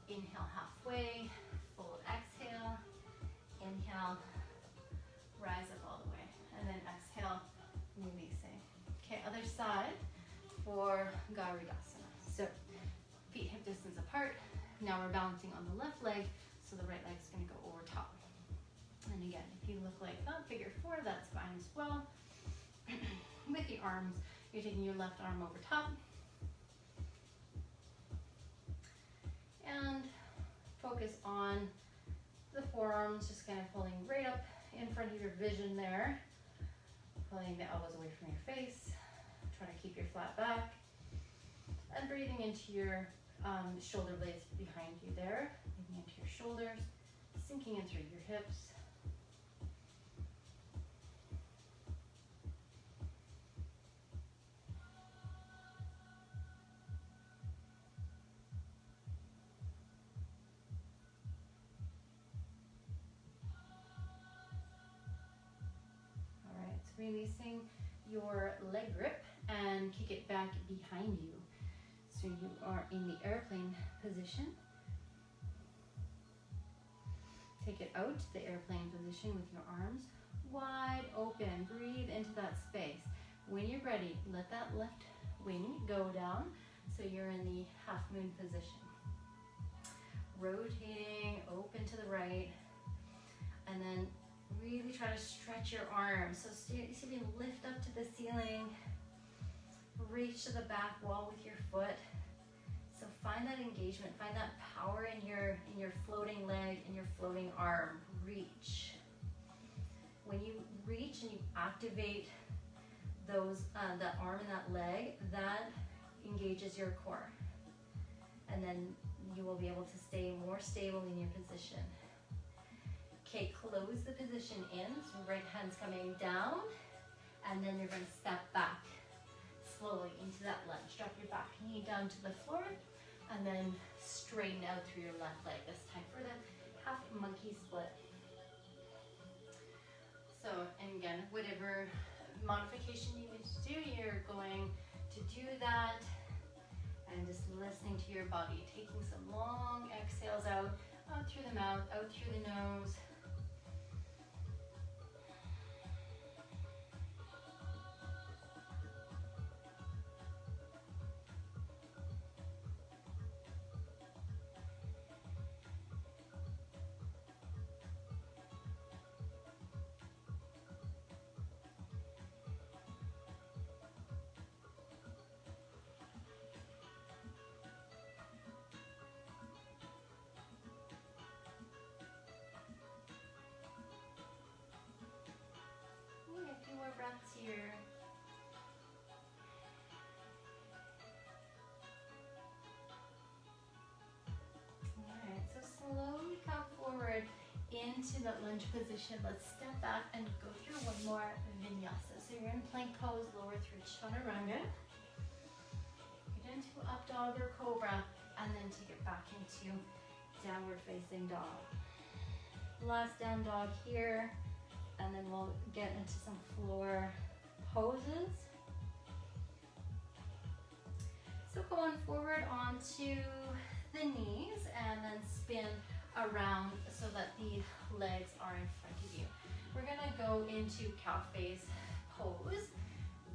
Inhale halfway, full exhale. Inhale, rise up all the way. And then exhale, releasing. Okay, other side for Garudasana. So feet hip distance apart. Now we're balancing on the left leg, so the right leg's gonna go over top. And again, if you look like that, figure four, that's fine as well. With your arms, you're taking your left arm over top. And focus on the forearms, just kind of pulling right up in front of your vision there. Pulling the elbows away from your face. Try to keep your flat back. And breathing into your shoulder blades behind you there. Breathing into your shoulders, sinking in through your hips. Releasing your leg grip and kick it back behind you. So you are in the airplane position. Take it out to the airplane position with your arms wide open. Breathe into that space. When you're ready, let that left wing go down so you're in the half moon position. Rotating open to the right, and then really try to stretch your arms. So see if you can lift up to the ceiling, reach to the back wall with your foot. So find that engagement, find that power in your floating leg and your floating arm. Reach. When you reach and you activate those that arm and that leg, that engages your core. And then you will be able to stay more stable in your position. Okay, close the position in, so right hand's coming down, and then you're going to step back slowly into that lunge. Drop your back knee down to the floor, and then straighten out through your left leg this time for the half monkey split. So, and again, whatever modification you need to do, you're going to do that. And just listening to your body, taking some long exhales out through the mouth, out through the nose. A few more breaths here. Alright, so slowly come forward into that lunge position. Let's step back and go through one more vinyasa. So you're in plank pose, lower through chaturanga. Get into up dog or cobra, and then take it back into downward facing dog. Last down dog here. And then we'll get into some floor poses. So go on forward onto the knees and then spin around so that the legs are in front of you. We're gonna go into cow face pose,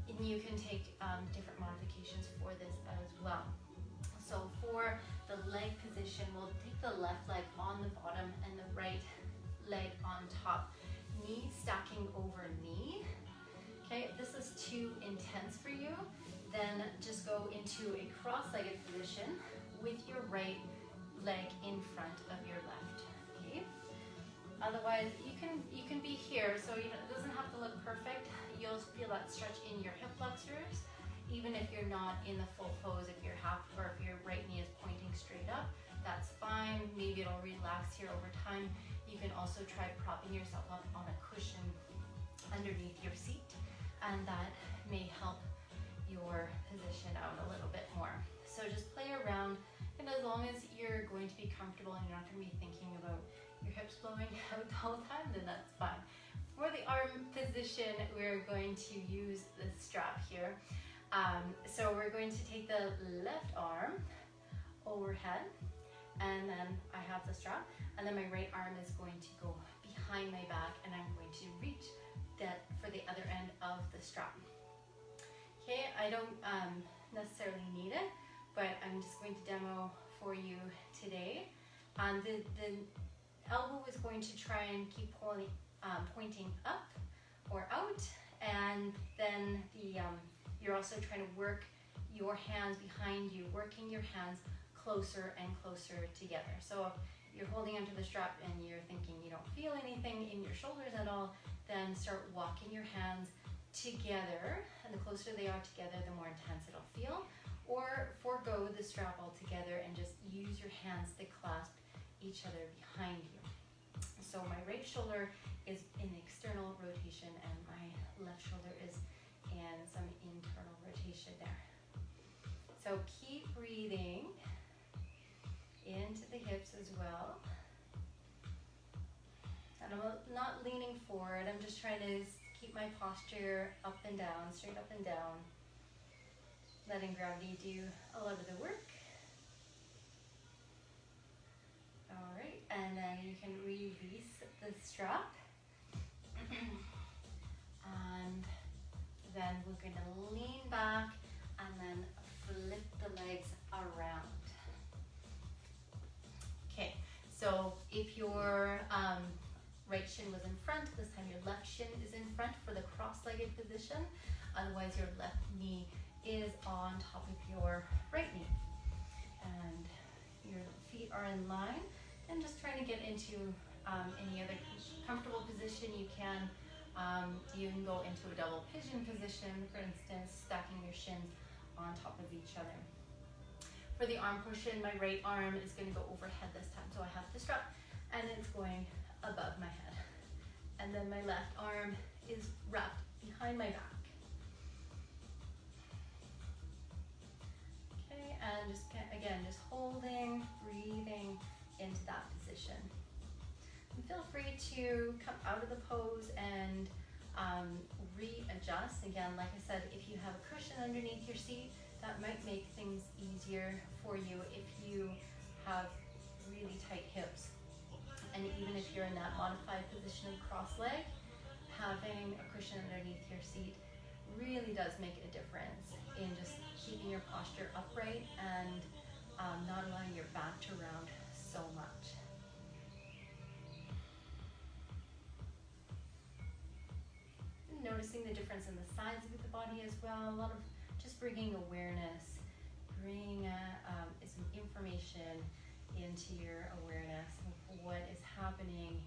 and you can take different modifications for this as well. So for the leg position, we'll take the left leg on the bottom and the right leg on top. Knee stacking over knee. Okay, if this is too intense for you, then just go into a cross-legged position with your right leg in front of your left. Okay. Otherwise, you can be here, so it doesn't have to look perfect. You'll feel that stretch in your hip flexors, even if you're not in the full pose. If you're half, or if your right knee is pointing straight up, that's fine. Maybe it'll relax here over time. You can also try propping yourself up on a cushion underneath your seat, and that may help your position out a little bit more. So just play around, and as long as you're going to be comfortable and you're not going to be thinking about your hips blowing out all the time, then that's fine. For the arm position, we're going to use the strap here. So we're going to take the left arm overhead, and then I have the strap, and then my right arm is going to go behind my back, and I'm going to reach that for the other end of the strap. Okay, I don't necessarily need it, but I'm just going to demo for you today. The elbow is going to try and keep pointing up or out, and then you're also trying to work your hands behind you, working your hands closer and closer together. So if you're holding onto the strap and you're thinking you don't feel anything in your shoulders at all, then start walking your hands together, and the closer they are together, the more intense it'll feel. Or forego the strap altogether and just use your hands to clasp each other behind you. So my right shoulder is in external rotation and my left shoulder is in some internal rotation there. So keep breathing into the hips as well. And I'm not leaning forward, I'm just trying to keep my posture up and down, straight up and down. Letting gravity do a lot of the work. All right, and then you can release the strap. And then we're gonna lean back and then flip the legs around. Okay, so if your right shin was in front, this time your left shin is in front for the cross-legged position. Otherwise, your left knee is on top of your right knee. And your feet are in line. And just trying to get into any other comfortable position you can. You can go into a double pigeon position, for instance, stacking your shins on top of each other. For the arm portion, my right arm is going to go overhead this time. So I have the strap and it's going above my head. And then my left arm is wrapped behind my back. Okay, and just holding, breathing into that position. And feel free to come out of the pose and readjust. Again, like I said, if you have a cushion underneath your seat, that might make things easier for you if you have really tight hips. And even if you're in that modified position of cross-leg, having a cushion underneath your seat really does make a difference in just keeping your posture upright and not allowing your back to round so much. Noticing the difference in the size of the body as well. A lot of just bringing awareness, bringing some information into your awareness of what is happening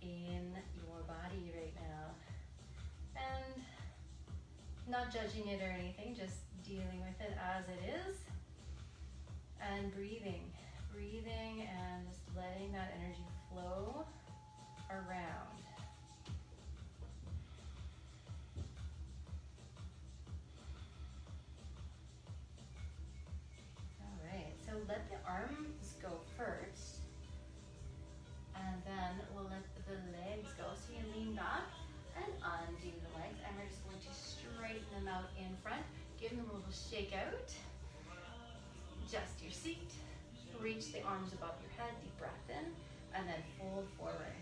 in your body right now. And not judging it or anything, just dealing with it as it is. And breathing and just letting that energy flow around. So let the arms go first, and then we'll let the legs go. So you lean back and undo the legs, and we're just going to straighten them out in front, give them a little shake out. Adjust your seat, reach the arms above your head, deep breath in, and then fold forward.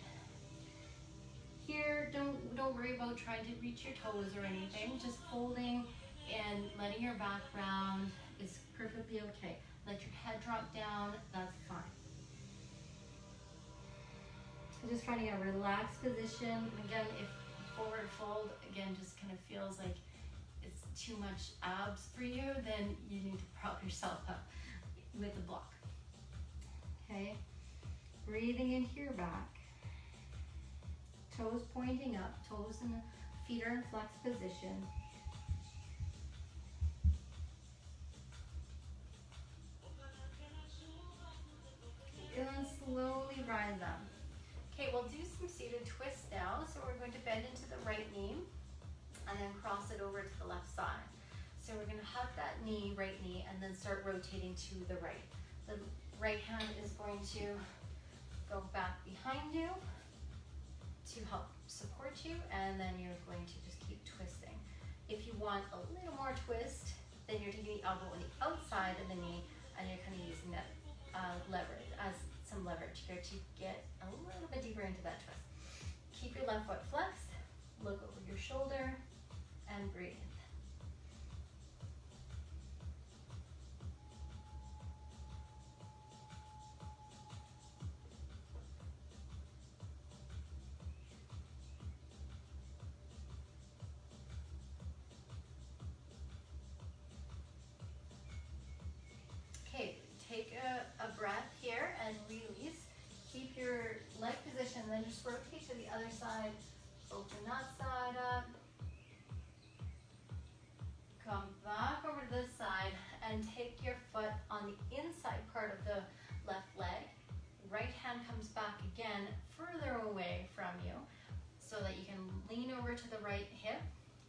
Here, don't worry about trying to reach your toes or anything, just folding and letting your back round is perfectly okay. Let your head drop down, that's fine. Just finding a relaxed position. Again, if forward fold, again, just kind of feels like it's too much abs for you, then you need to prop yourself up with a block. Okay, breathing into your back. Toes pointing up, toes and feet are in flex position. And then slowly rise up. Okay, we'll do some seated twists now. So we're going to bend into the right knee and then cross it over to the left side. So we're going to hug that knee, right knee, and then start rotating to the right. The right hand is going to go back behind you to help support you, and then you're going to just keep twisting. If you want a little more twist, then you're taking the elbow on the outside of the knee and you're kind of using that leverage as some leverage here to get a little bit deeper into that twist. Keep your left foot flexed, look over your shoulder, and breathe. Okay, take a breath here and release. Keep your leg position, then just rotate to the other side. Open that side up. Come back over to this side and take your foot on the inside part of the left leg. Right hand comes back again, further away from you, so that you can lean over to the right hip,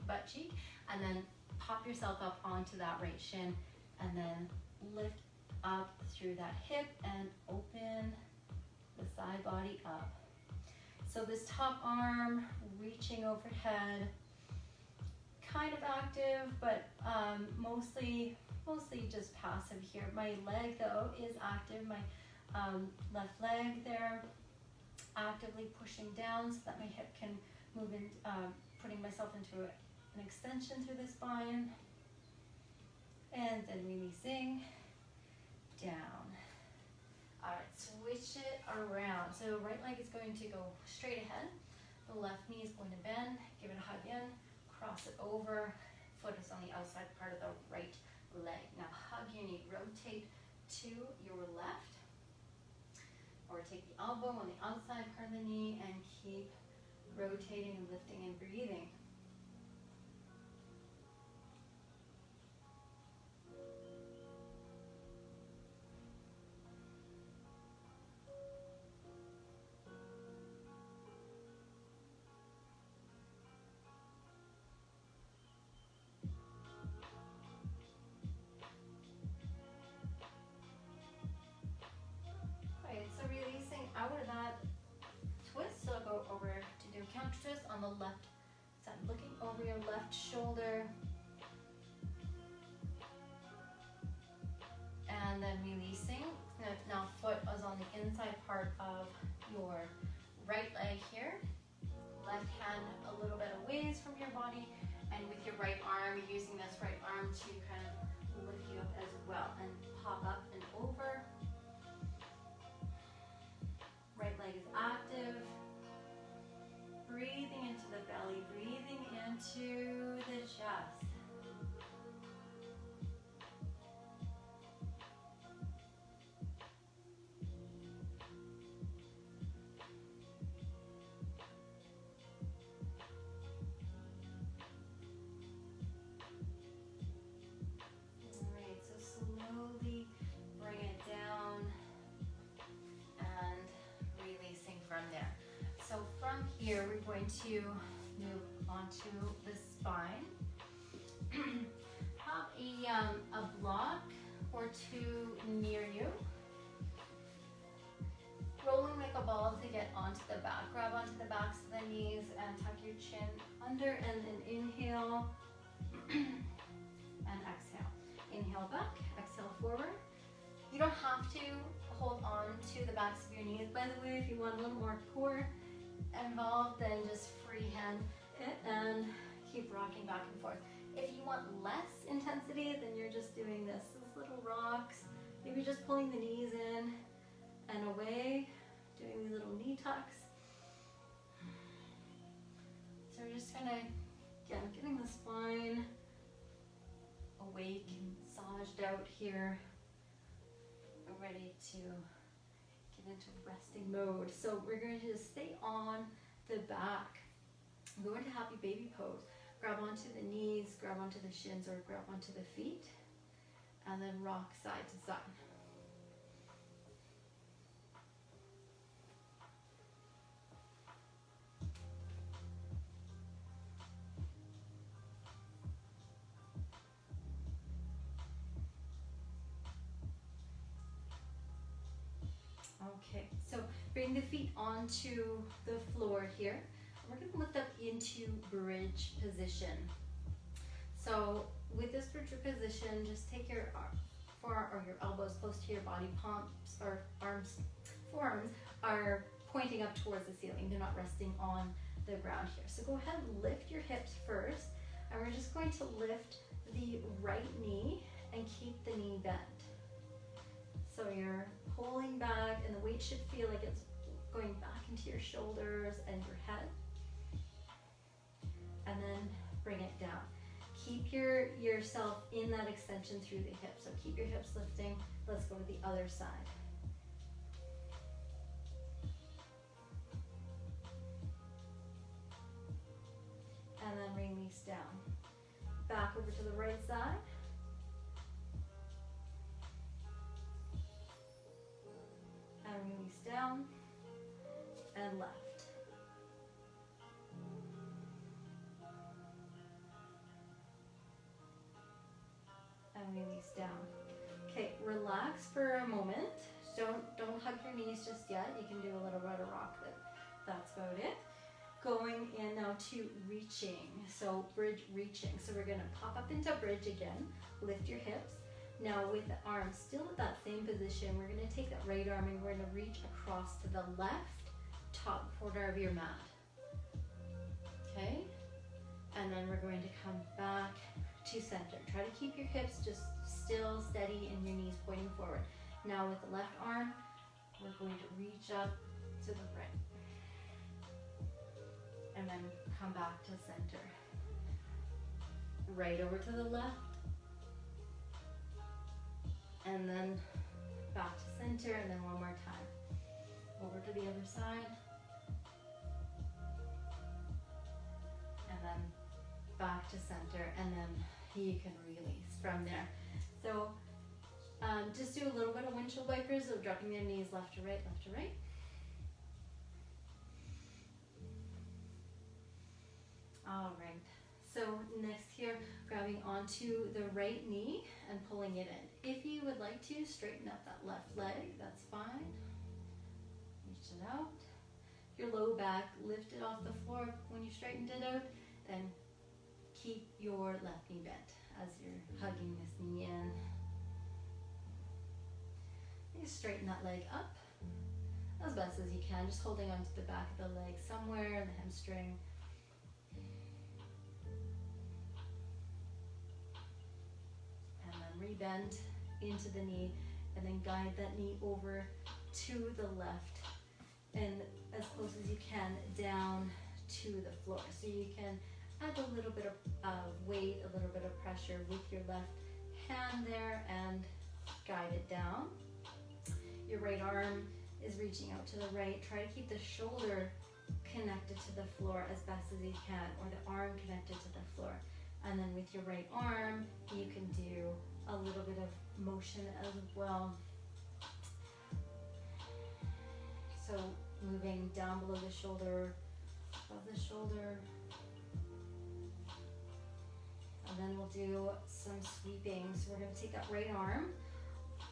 butt cheek, and then pop yourself up onto that right shin, and then lift up through that hip and open the side body up. So this top arm reaching overhead, kind of active, but mostly just passive here. My leg though is active. My left leg there, actively pushing down so that my hip can move in, putting myself into an extension through the spine, and then releasing down. All right, switch it around. So right leg is going to go straight ahead. The left knee is going to bend. Give it a hug in. Cross it over. Foot is on the outside part of the right leg. Now hug your knee. Rotate to your left. Or take the elbow on the outside part of the knee and keep rotating and lifting and breathing. Out of that twist, on the left side, looking over your left shoulder. And then releasing. Now foot is on the inside part of your right leg here. Left hand a little bit away from your body, and with your right arm, using this right arm to kind of lift you up as well, and pop up and over. Right leg is active. Breathing into the belly, breathing into the chest. Here we're going to move onto the spine. Have a block or two near you. Rolling like a ball to get onto the back. Grab onto the backs of the knees and tuck your chin under, and then inhale and exhale. Inhale back, exhale forward. You don't have to hold on to the backs of your knees. By the way, if you want a little more core involved, then just freehand it and keep rocking back and forth. If you want less intensity, then you're just doing this, these little rocks, maybe just pulling the knees in and away, doing these little knee tucks. So we're just kind of, again, getting the spine awake and massaged out here. We're ready to into resting mode. So we're going to just stay on the back. Go into happy baby pose. Grab onto the knees, grab onto the shins, or grab onto the feet, and then rock side to side. Okay, so bring the feet onto the floor here. We're going to lift up into bridge position. So with this bridge position, just take your forearm or your elbows close to your body. Palms or forearms are pointing up towards the ceiling. They're not resting on the ground here. So go ahead and lift your hips first, and we're just going to lift the right knee and keep the knee bent. So you're pulling back, and the weight should feel like it's going back into your shoulders and your head. And then bring it down. Keep yourself in that extension through the hips. So keep your hips lifting. Let's go to the other side. And then release down. Back over to the right side. And release down and left. And release down. Okay, relax for a moment. Don't hug your knees just yet. You can do a little bit of rock, but that's about it. Going in now to reaching. So bridge reaching. So we're gonna pop up into bridge again. Lift your hips. Now with the arms still at that same position, we're going to take that right arm and we're going to reach across to the left top corner of your mat. Okay? And then we're going to come back to center. Try to keep your hips just still steady and your knees pointing forward. Now with the left arm, we're going to reach up to the right. And then come back to center. Right over to the left. And then back to center, and then one more time. Over to the other side. And then back to center, and then you can release from there. So just do a little bit of windshield wipers of dropping your knees left to right, left to right. All right. So next here, grabbing onto the right knee and pulling it in. If you would like to straighten up that left leg, that's fine. Reach it out. your low back lifted off the floor when you straightened it out, then keep your left knee bent as you're hugging this knee in. You straighten that leg up as best as you can, just holding onto the back of the leg somewhere, the hamstring. And then rebend into the knee, and then guide that knee over to the left and as close as you can down to the floor. So you can add a little bit of weight, a little bit of pressure with your left hand there and guide it down. Your right arm is reaching out to the right. Try to keep the shoulder connected to the floor as best as you can, or the arm connected to the floor. And then with your right arm, you can do a little bit of motion as well. So moving down below the shoulder, above the shoulder. And then we'll do some sweeping. So we're going to take that right arm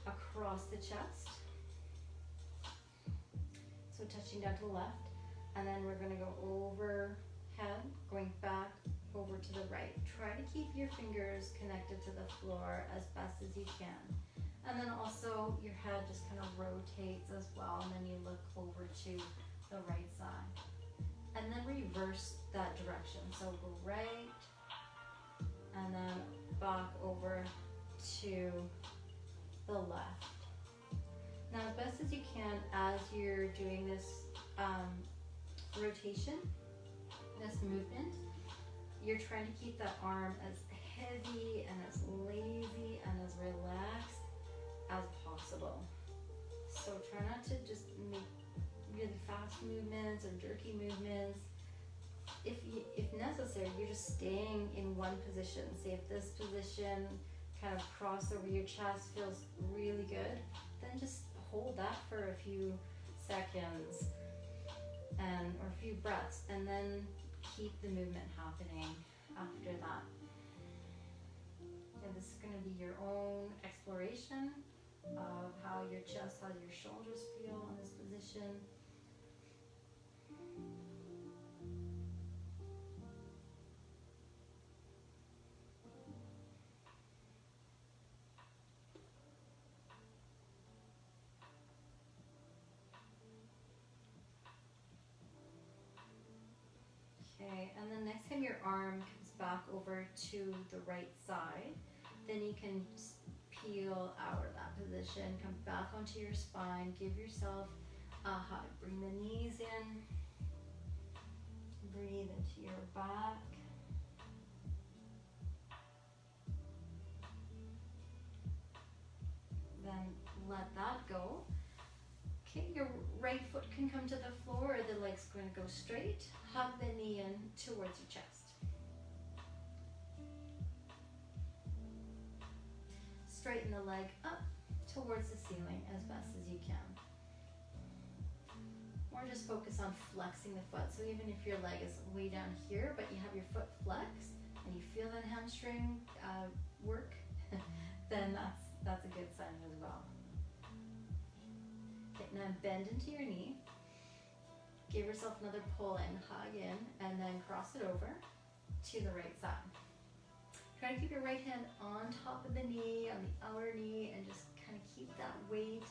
across the chest. So touching down to the left. And then we're going to go overhead, going back over to the right. Try to keep your fingers connected to the floor as best as you can. And then also your head just kind of rotates as well, and then you look over to the right side. And then reverse that direction. So go right, and then back over to the left. Now as best as you can, as you're doing this rotation, this movement, you're trying to keep that arm as heavy and as lazy and as relaxed as possible. So try not to just make really fast movements or jerky movements. If necessary, you're just staying in one position. Say if this position kind of crossed over your chest feels really good, then just hold that for a few seconds or a few breaths, and then keep the movement happening after that. And this is going to be your own exploration of how your chest, how your shoulders feel in this position. Okay, and then next time your arm comes back over to the right side, then you can peel out of that position, come back onto your spine, give yourself a hug. Bring the knees in, breathe into your back. Then let that go. Okay, your right foot can come to the floor, or the leg's going to go straight. Hug the knee in towards your chest. Straighten the leg up towards the ceiling as best as you can. Or just focus on flexing the foot. So even if your leg is way down here, but you have your foot flexed and you feel that hamstring work, then that's a good sign as well. Okay, now bend into your knee. Give yourself another pull in, hug in, and then cross it over to the right side. Try to keep your right hand on top of the knee, on the outer knee, and just kind of keep that weight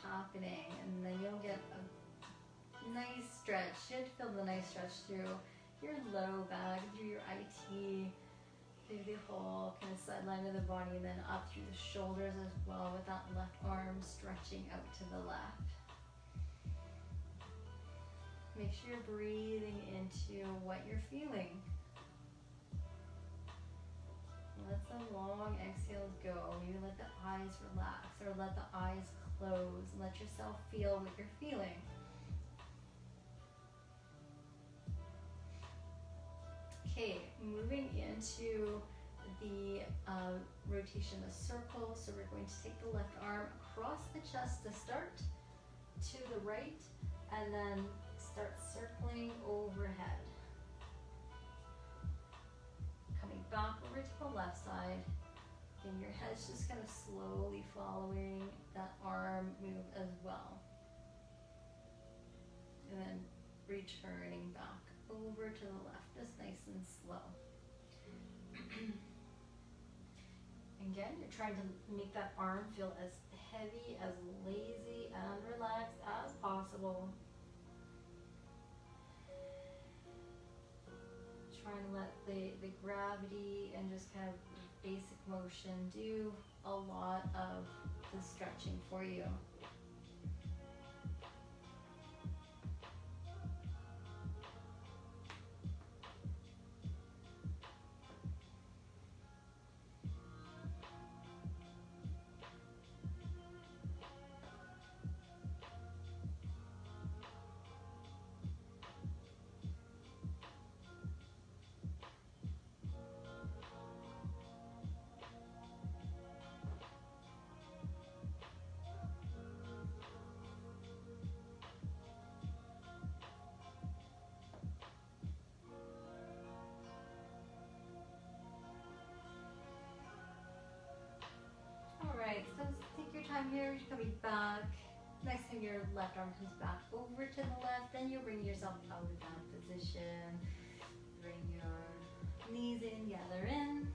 happening. And then you'll get a nice stretch. You should feel the nice stretch through your low back, through your IT, through the whole kind of sideline of the body, and then up through the shoulders as well, with that left arm stretching out to the left. Make sure you're breathing into what you're feeling. Let the long exhales go. Maybe let the eyes relax, or let the eyes close. Let yourself feel what you're feeling. Okay, moving into the rotation, the circle. So we're going to take the left arm across the chest to start, to the right, and then start circling overhead. Coming back over to the left side, and your head's just kind of slowly following that arm move as well. And then returning back over to the left, just nice and slow. Again, you're trying to make that arm feel as heavy, as lazy, and relaxed as possible. Trying to let the gravity and just kind of basic motion do a lot of the stretching for you. Alright, so take your time here, you're coming back. Next time your left arm comes back over to the left, then you'll bring yourself out of that position. Bring your knees in, gather in.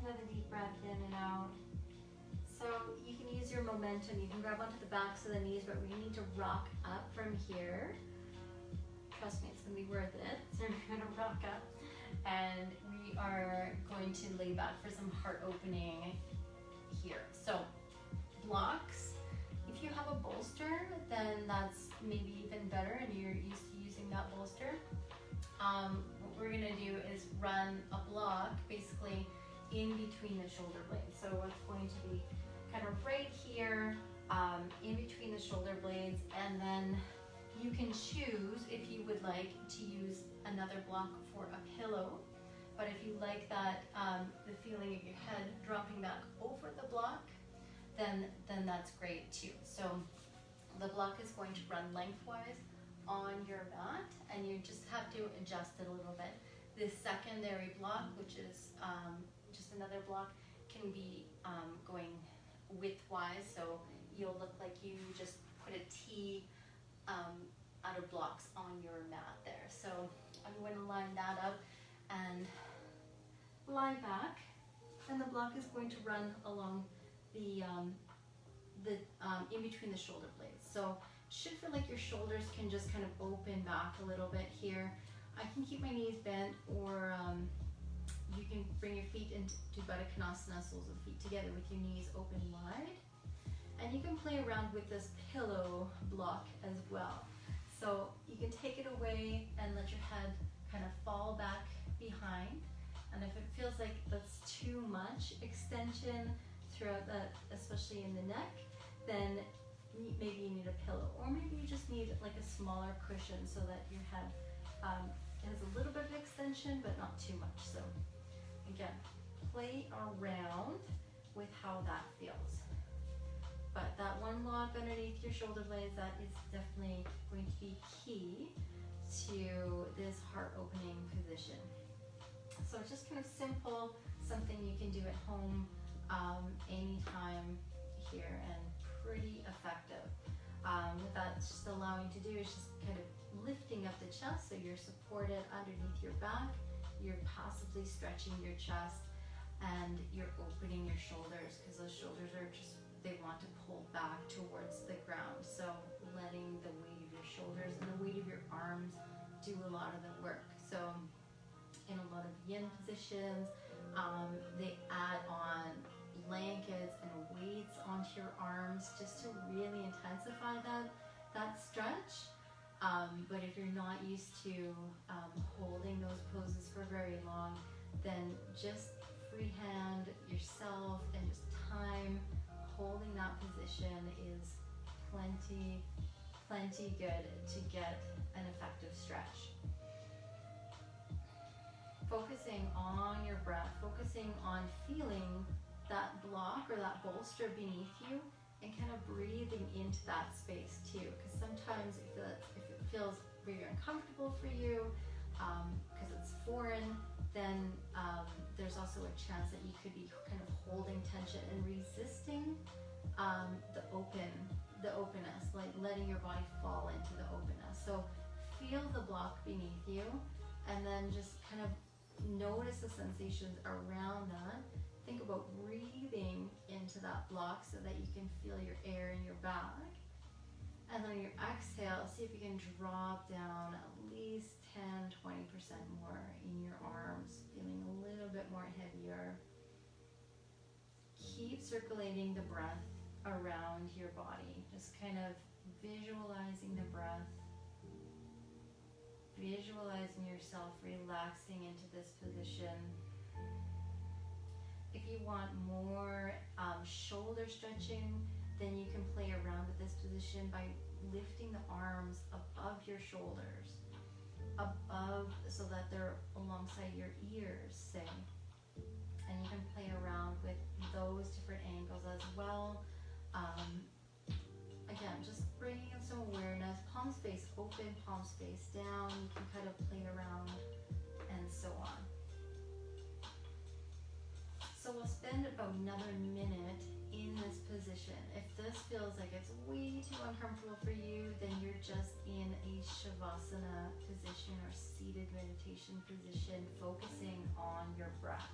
Another deep breath in and out. So you can use your momentum, you can grab onto the backs of the knees, but we need to rock up from here. Trust me, it's going to be worth it. So we're going to rock up and we are going to lay back for some heart opening here. So blocks, if you have a bolster, then that's maybe even better and you're used to using that bolster. What we're going to do is run a block basically in between the shoulder blades. So it's going to be kind of right here in between the shoulder blades, and then you can choose if you would like to use another block for a pillow, but if you like that, the feeling of your head dropping back over the block, then that's great too. So the block is going to run lengthwise on your mat, and you just have to adjust it a little bit. This secondary block, which is just another block, can be going widthwise, so you'll look like you just put a T out of blocks on your mat there. So I'm going to line that up and lie back, and the block is going to run along the in between the shoulder blades. So it should feel like your shoulders can just kind of open back a little bit here. I can keep my knees bent, or you can bring your feet into Baddha Konasana, soles of feet together with your knees open wide. And you can play around with this pillow block as well. So you can take it away and let your head kind of fall back behind. And if it feels like that's too much extension throughout that, especially in the neck, then maybe you need a pillow. Or maybe you just need like a smaller cushion so that your head has a little bit of extension, but not too much. So again, play around with how that feels. But that one block underneath your shoulder blades, that is definitely going to be key to this heart opening position. So it's just kind of simple, something you can do at home anytime here, and pretty effective. What that's just allowing you to do is just kind of lifting up the chest so you're supported underneath your back, you're passively stretching your chest, and you're opening your shoulders, because those shoulders are just, they want to pull back towards the ground. So letting the weight of your shoulders and the weight of your arms do a lot of the work. So in a lot of yin positions, they add on blankets and weights onto your arms just to really intensify that stretch. But if you're not used to holding those poses for very long, then just freehand yourself and just time holding that position is plenty good to get an effective stretch. Focusing on your breath, focusing on feeling that block or that bolster beneath you, and kind of breathing into that space too, because sometimes if it feels very uncomfortable for you, because it's foreign, then there's also a chance that you could be kind of holding tension and resisting the openness, like letting your body fall into the openness. So feel the block beneath you, and then just kind of notice the sensations around that. Think about breathing into that block so that you can feel your air in your back. And then your exhale, see if you can drop down at least 10-20% more in your arms, feeling a little bit more heavier. Keep circulating the breath around your body, just kind of visualizing the breath, visualizing yourself relaxing into this position. If you want more shoulder stretching, then you can play around with this position by lifting the arms above your shoulders, so that they're alongside your ears, say. And you can play around with those different angles as well. Again, just bringing in some awareness, palms face open, palms face down. You can kind of play around and so on. So we'll spend about another minute in this position. If this feels like it's way too uncomfortable for you, then you're just in a Shavasana position or seated meditation position, focusing on your breath.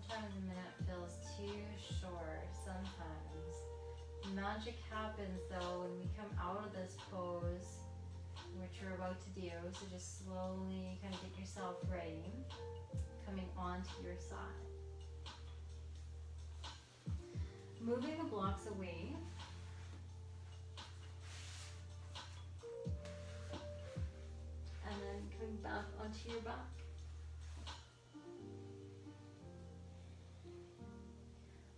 Sometimes a minute feels too short. Sometimes magic happens though when we come out of this pose, which we're about to do. So just slowly kind of get yourself ready, coming onto your side, moving the blocks away. And then coming back onto your back.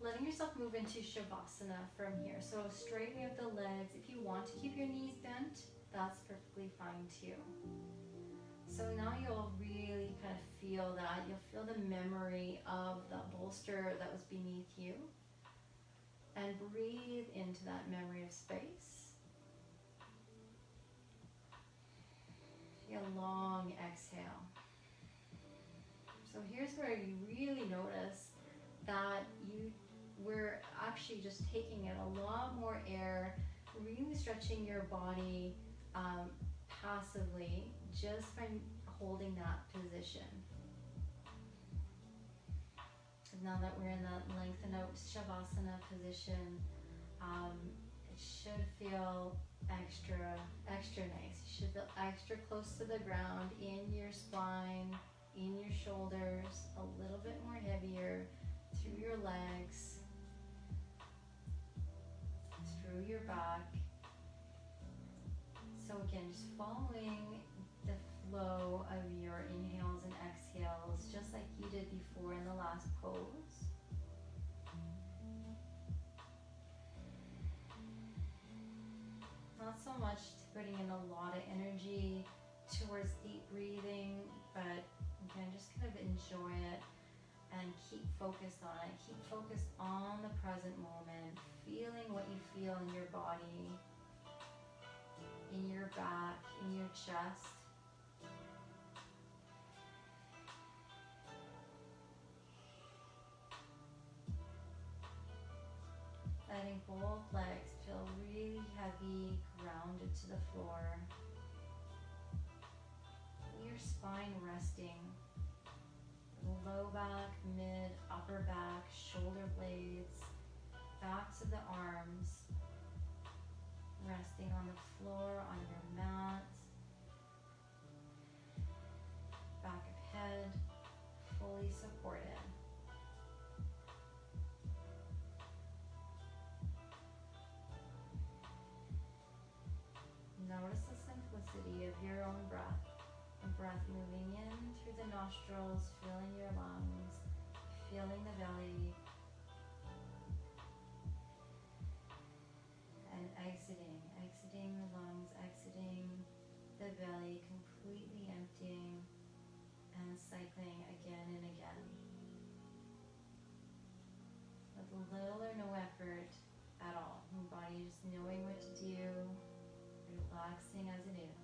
Letting yourself move into Shavasana from here. So straightening up the legs. If you want to keep your knees bent, that's perfectly fine too. So now you'll really kind of feel that. You'll feel the memory of the bolster that was beneath you. And breathe into that memory of space. Take a long exhale. So here's where you really notice that we're actually just taking in a lot more air, really stretching your body passively just by holding that position. Now that we're in that lengthened out Shavasana position, it should feel extra nice. You should feel extra close to the ground in your spine, in your shoulders, a little bit more heavier through your legs, through your back. So again, just following the flow of your inhales and exhales, just like you did before in the last pose. Not so much putting in a lot of energy towards deep breathing, but again, just kind of enjoy it and keep focused on it. Keep focused on the present moment, feeling what you feel in your body, in your back, in your chest. Letting both legs feel really heavy, grounded to the floor. Your spine resting. Low back, mid, upper upper back, shoulder blades, backs of the arms, resting on the floor, on your mat, back of head, fully supported. Notice the simplicity of your own breath. A breath moving in through the nostrils, filling your lungs, feeling the belly, and exiting the lungs, exiting the belly, completely emptying and cycling again and again. With little or no effort at all. Your body just knowing what to do, relaxing as it is.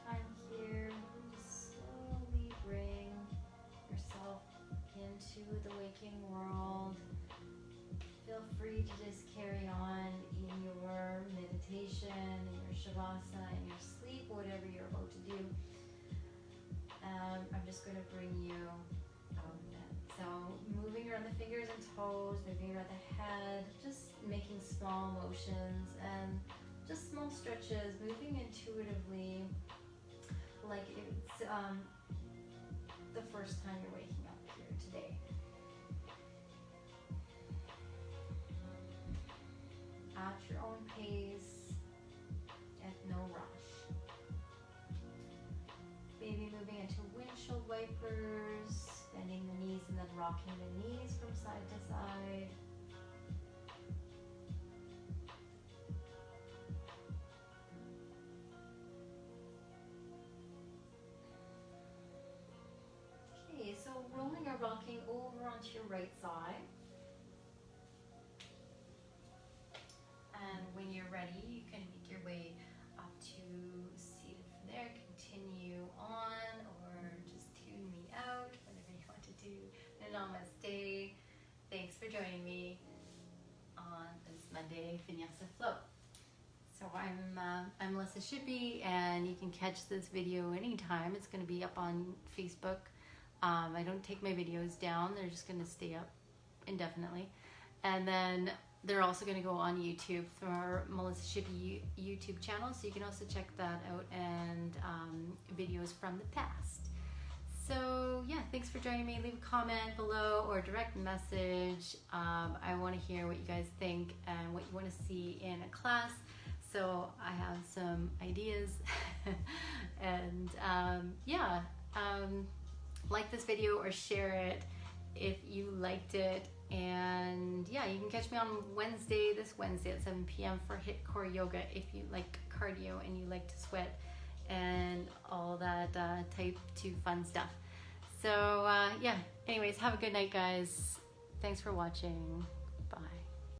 Time here, just slowly bring yourself into the waking world. Feel free to just carry on in your meditation, in your shavasana, in your sleep, whatever you're about to do. I'm just going to bring you so moving around the fingers and toes, moving around the head, just making small motions and just small stretches, moving intuitively, like it's the first time you're waking up here today. At your own pace, at no rush. Maybe moving into windshield wipers, bending the knees and then rocking the knees from side to side. So rolling or rocking over onto your right side. And when you're ready, you can make your way up to seated from there. Continue on or just tune me out, whatever you want to do. Namaste. Thanks for joining me on this Monday Vinyasa Flow. So I'm Melissa Shippey, and you can catch this video anytime. It's going to be up on Facebook. I don't take my videos down. They're just going to stay up indefinitely. And then they're also going to go on YouTube through our Melissa Shippey YouTube channel. So you can also check that out, and videos from the past. So yeah, thanks for joining me. Leave a comment below or direct message. I want to hear what you guys think and what you want to see in a class. So I have some ideas. And like this video or share it if you liked it. And yeah, you can catch me on this Wednesday at 7 p.m. for HIIT Core Yoga if you like cardio and you like to sweat and all that type 2 fun stuff. So anyways, have a good night, guys. Thanks for watching.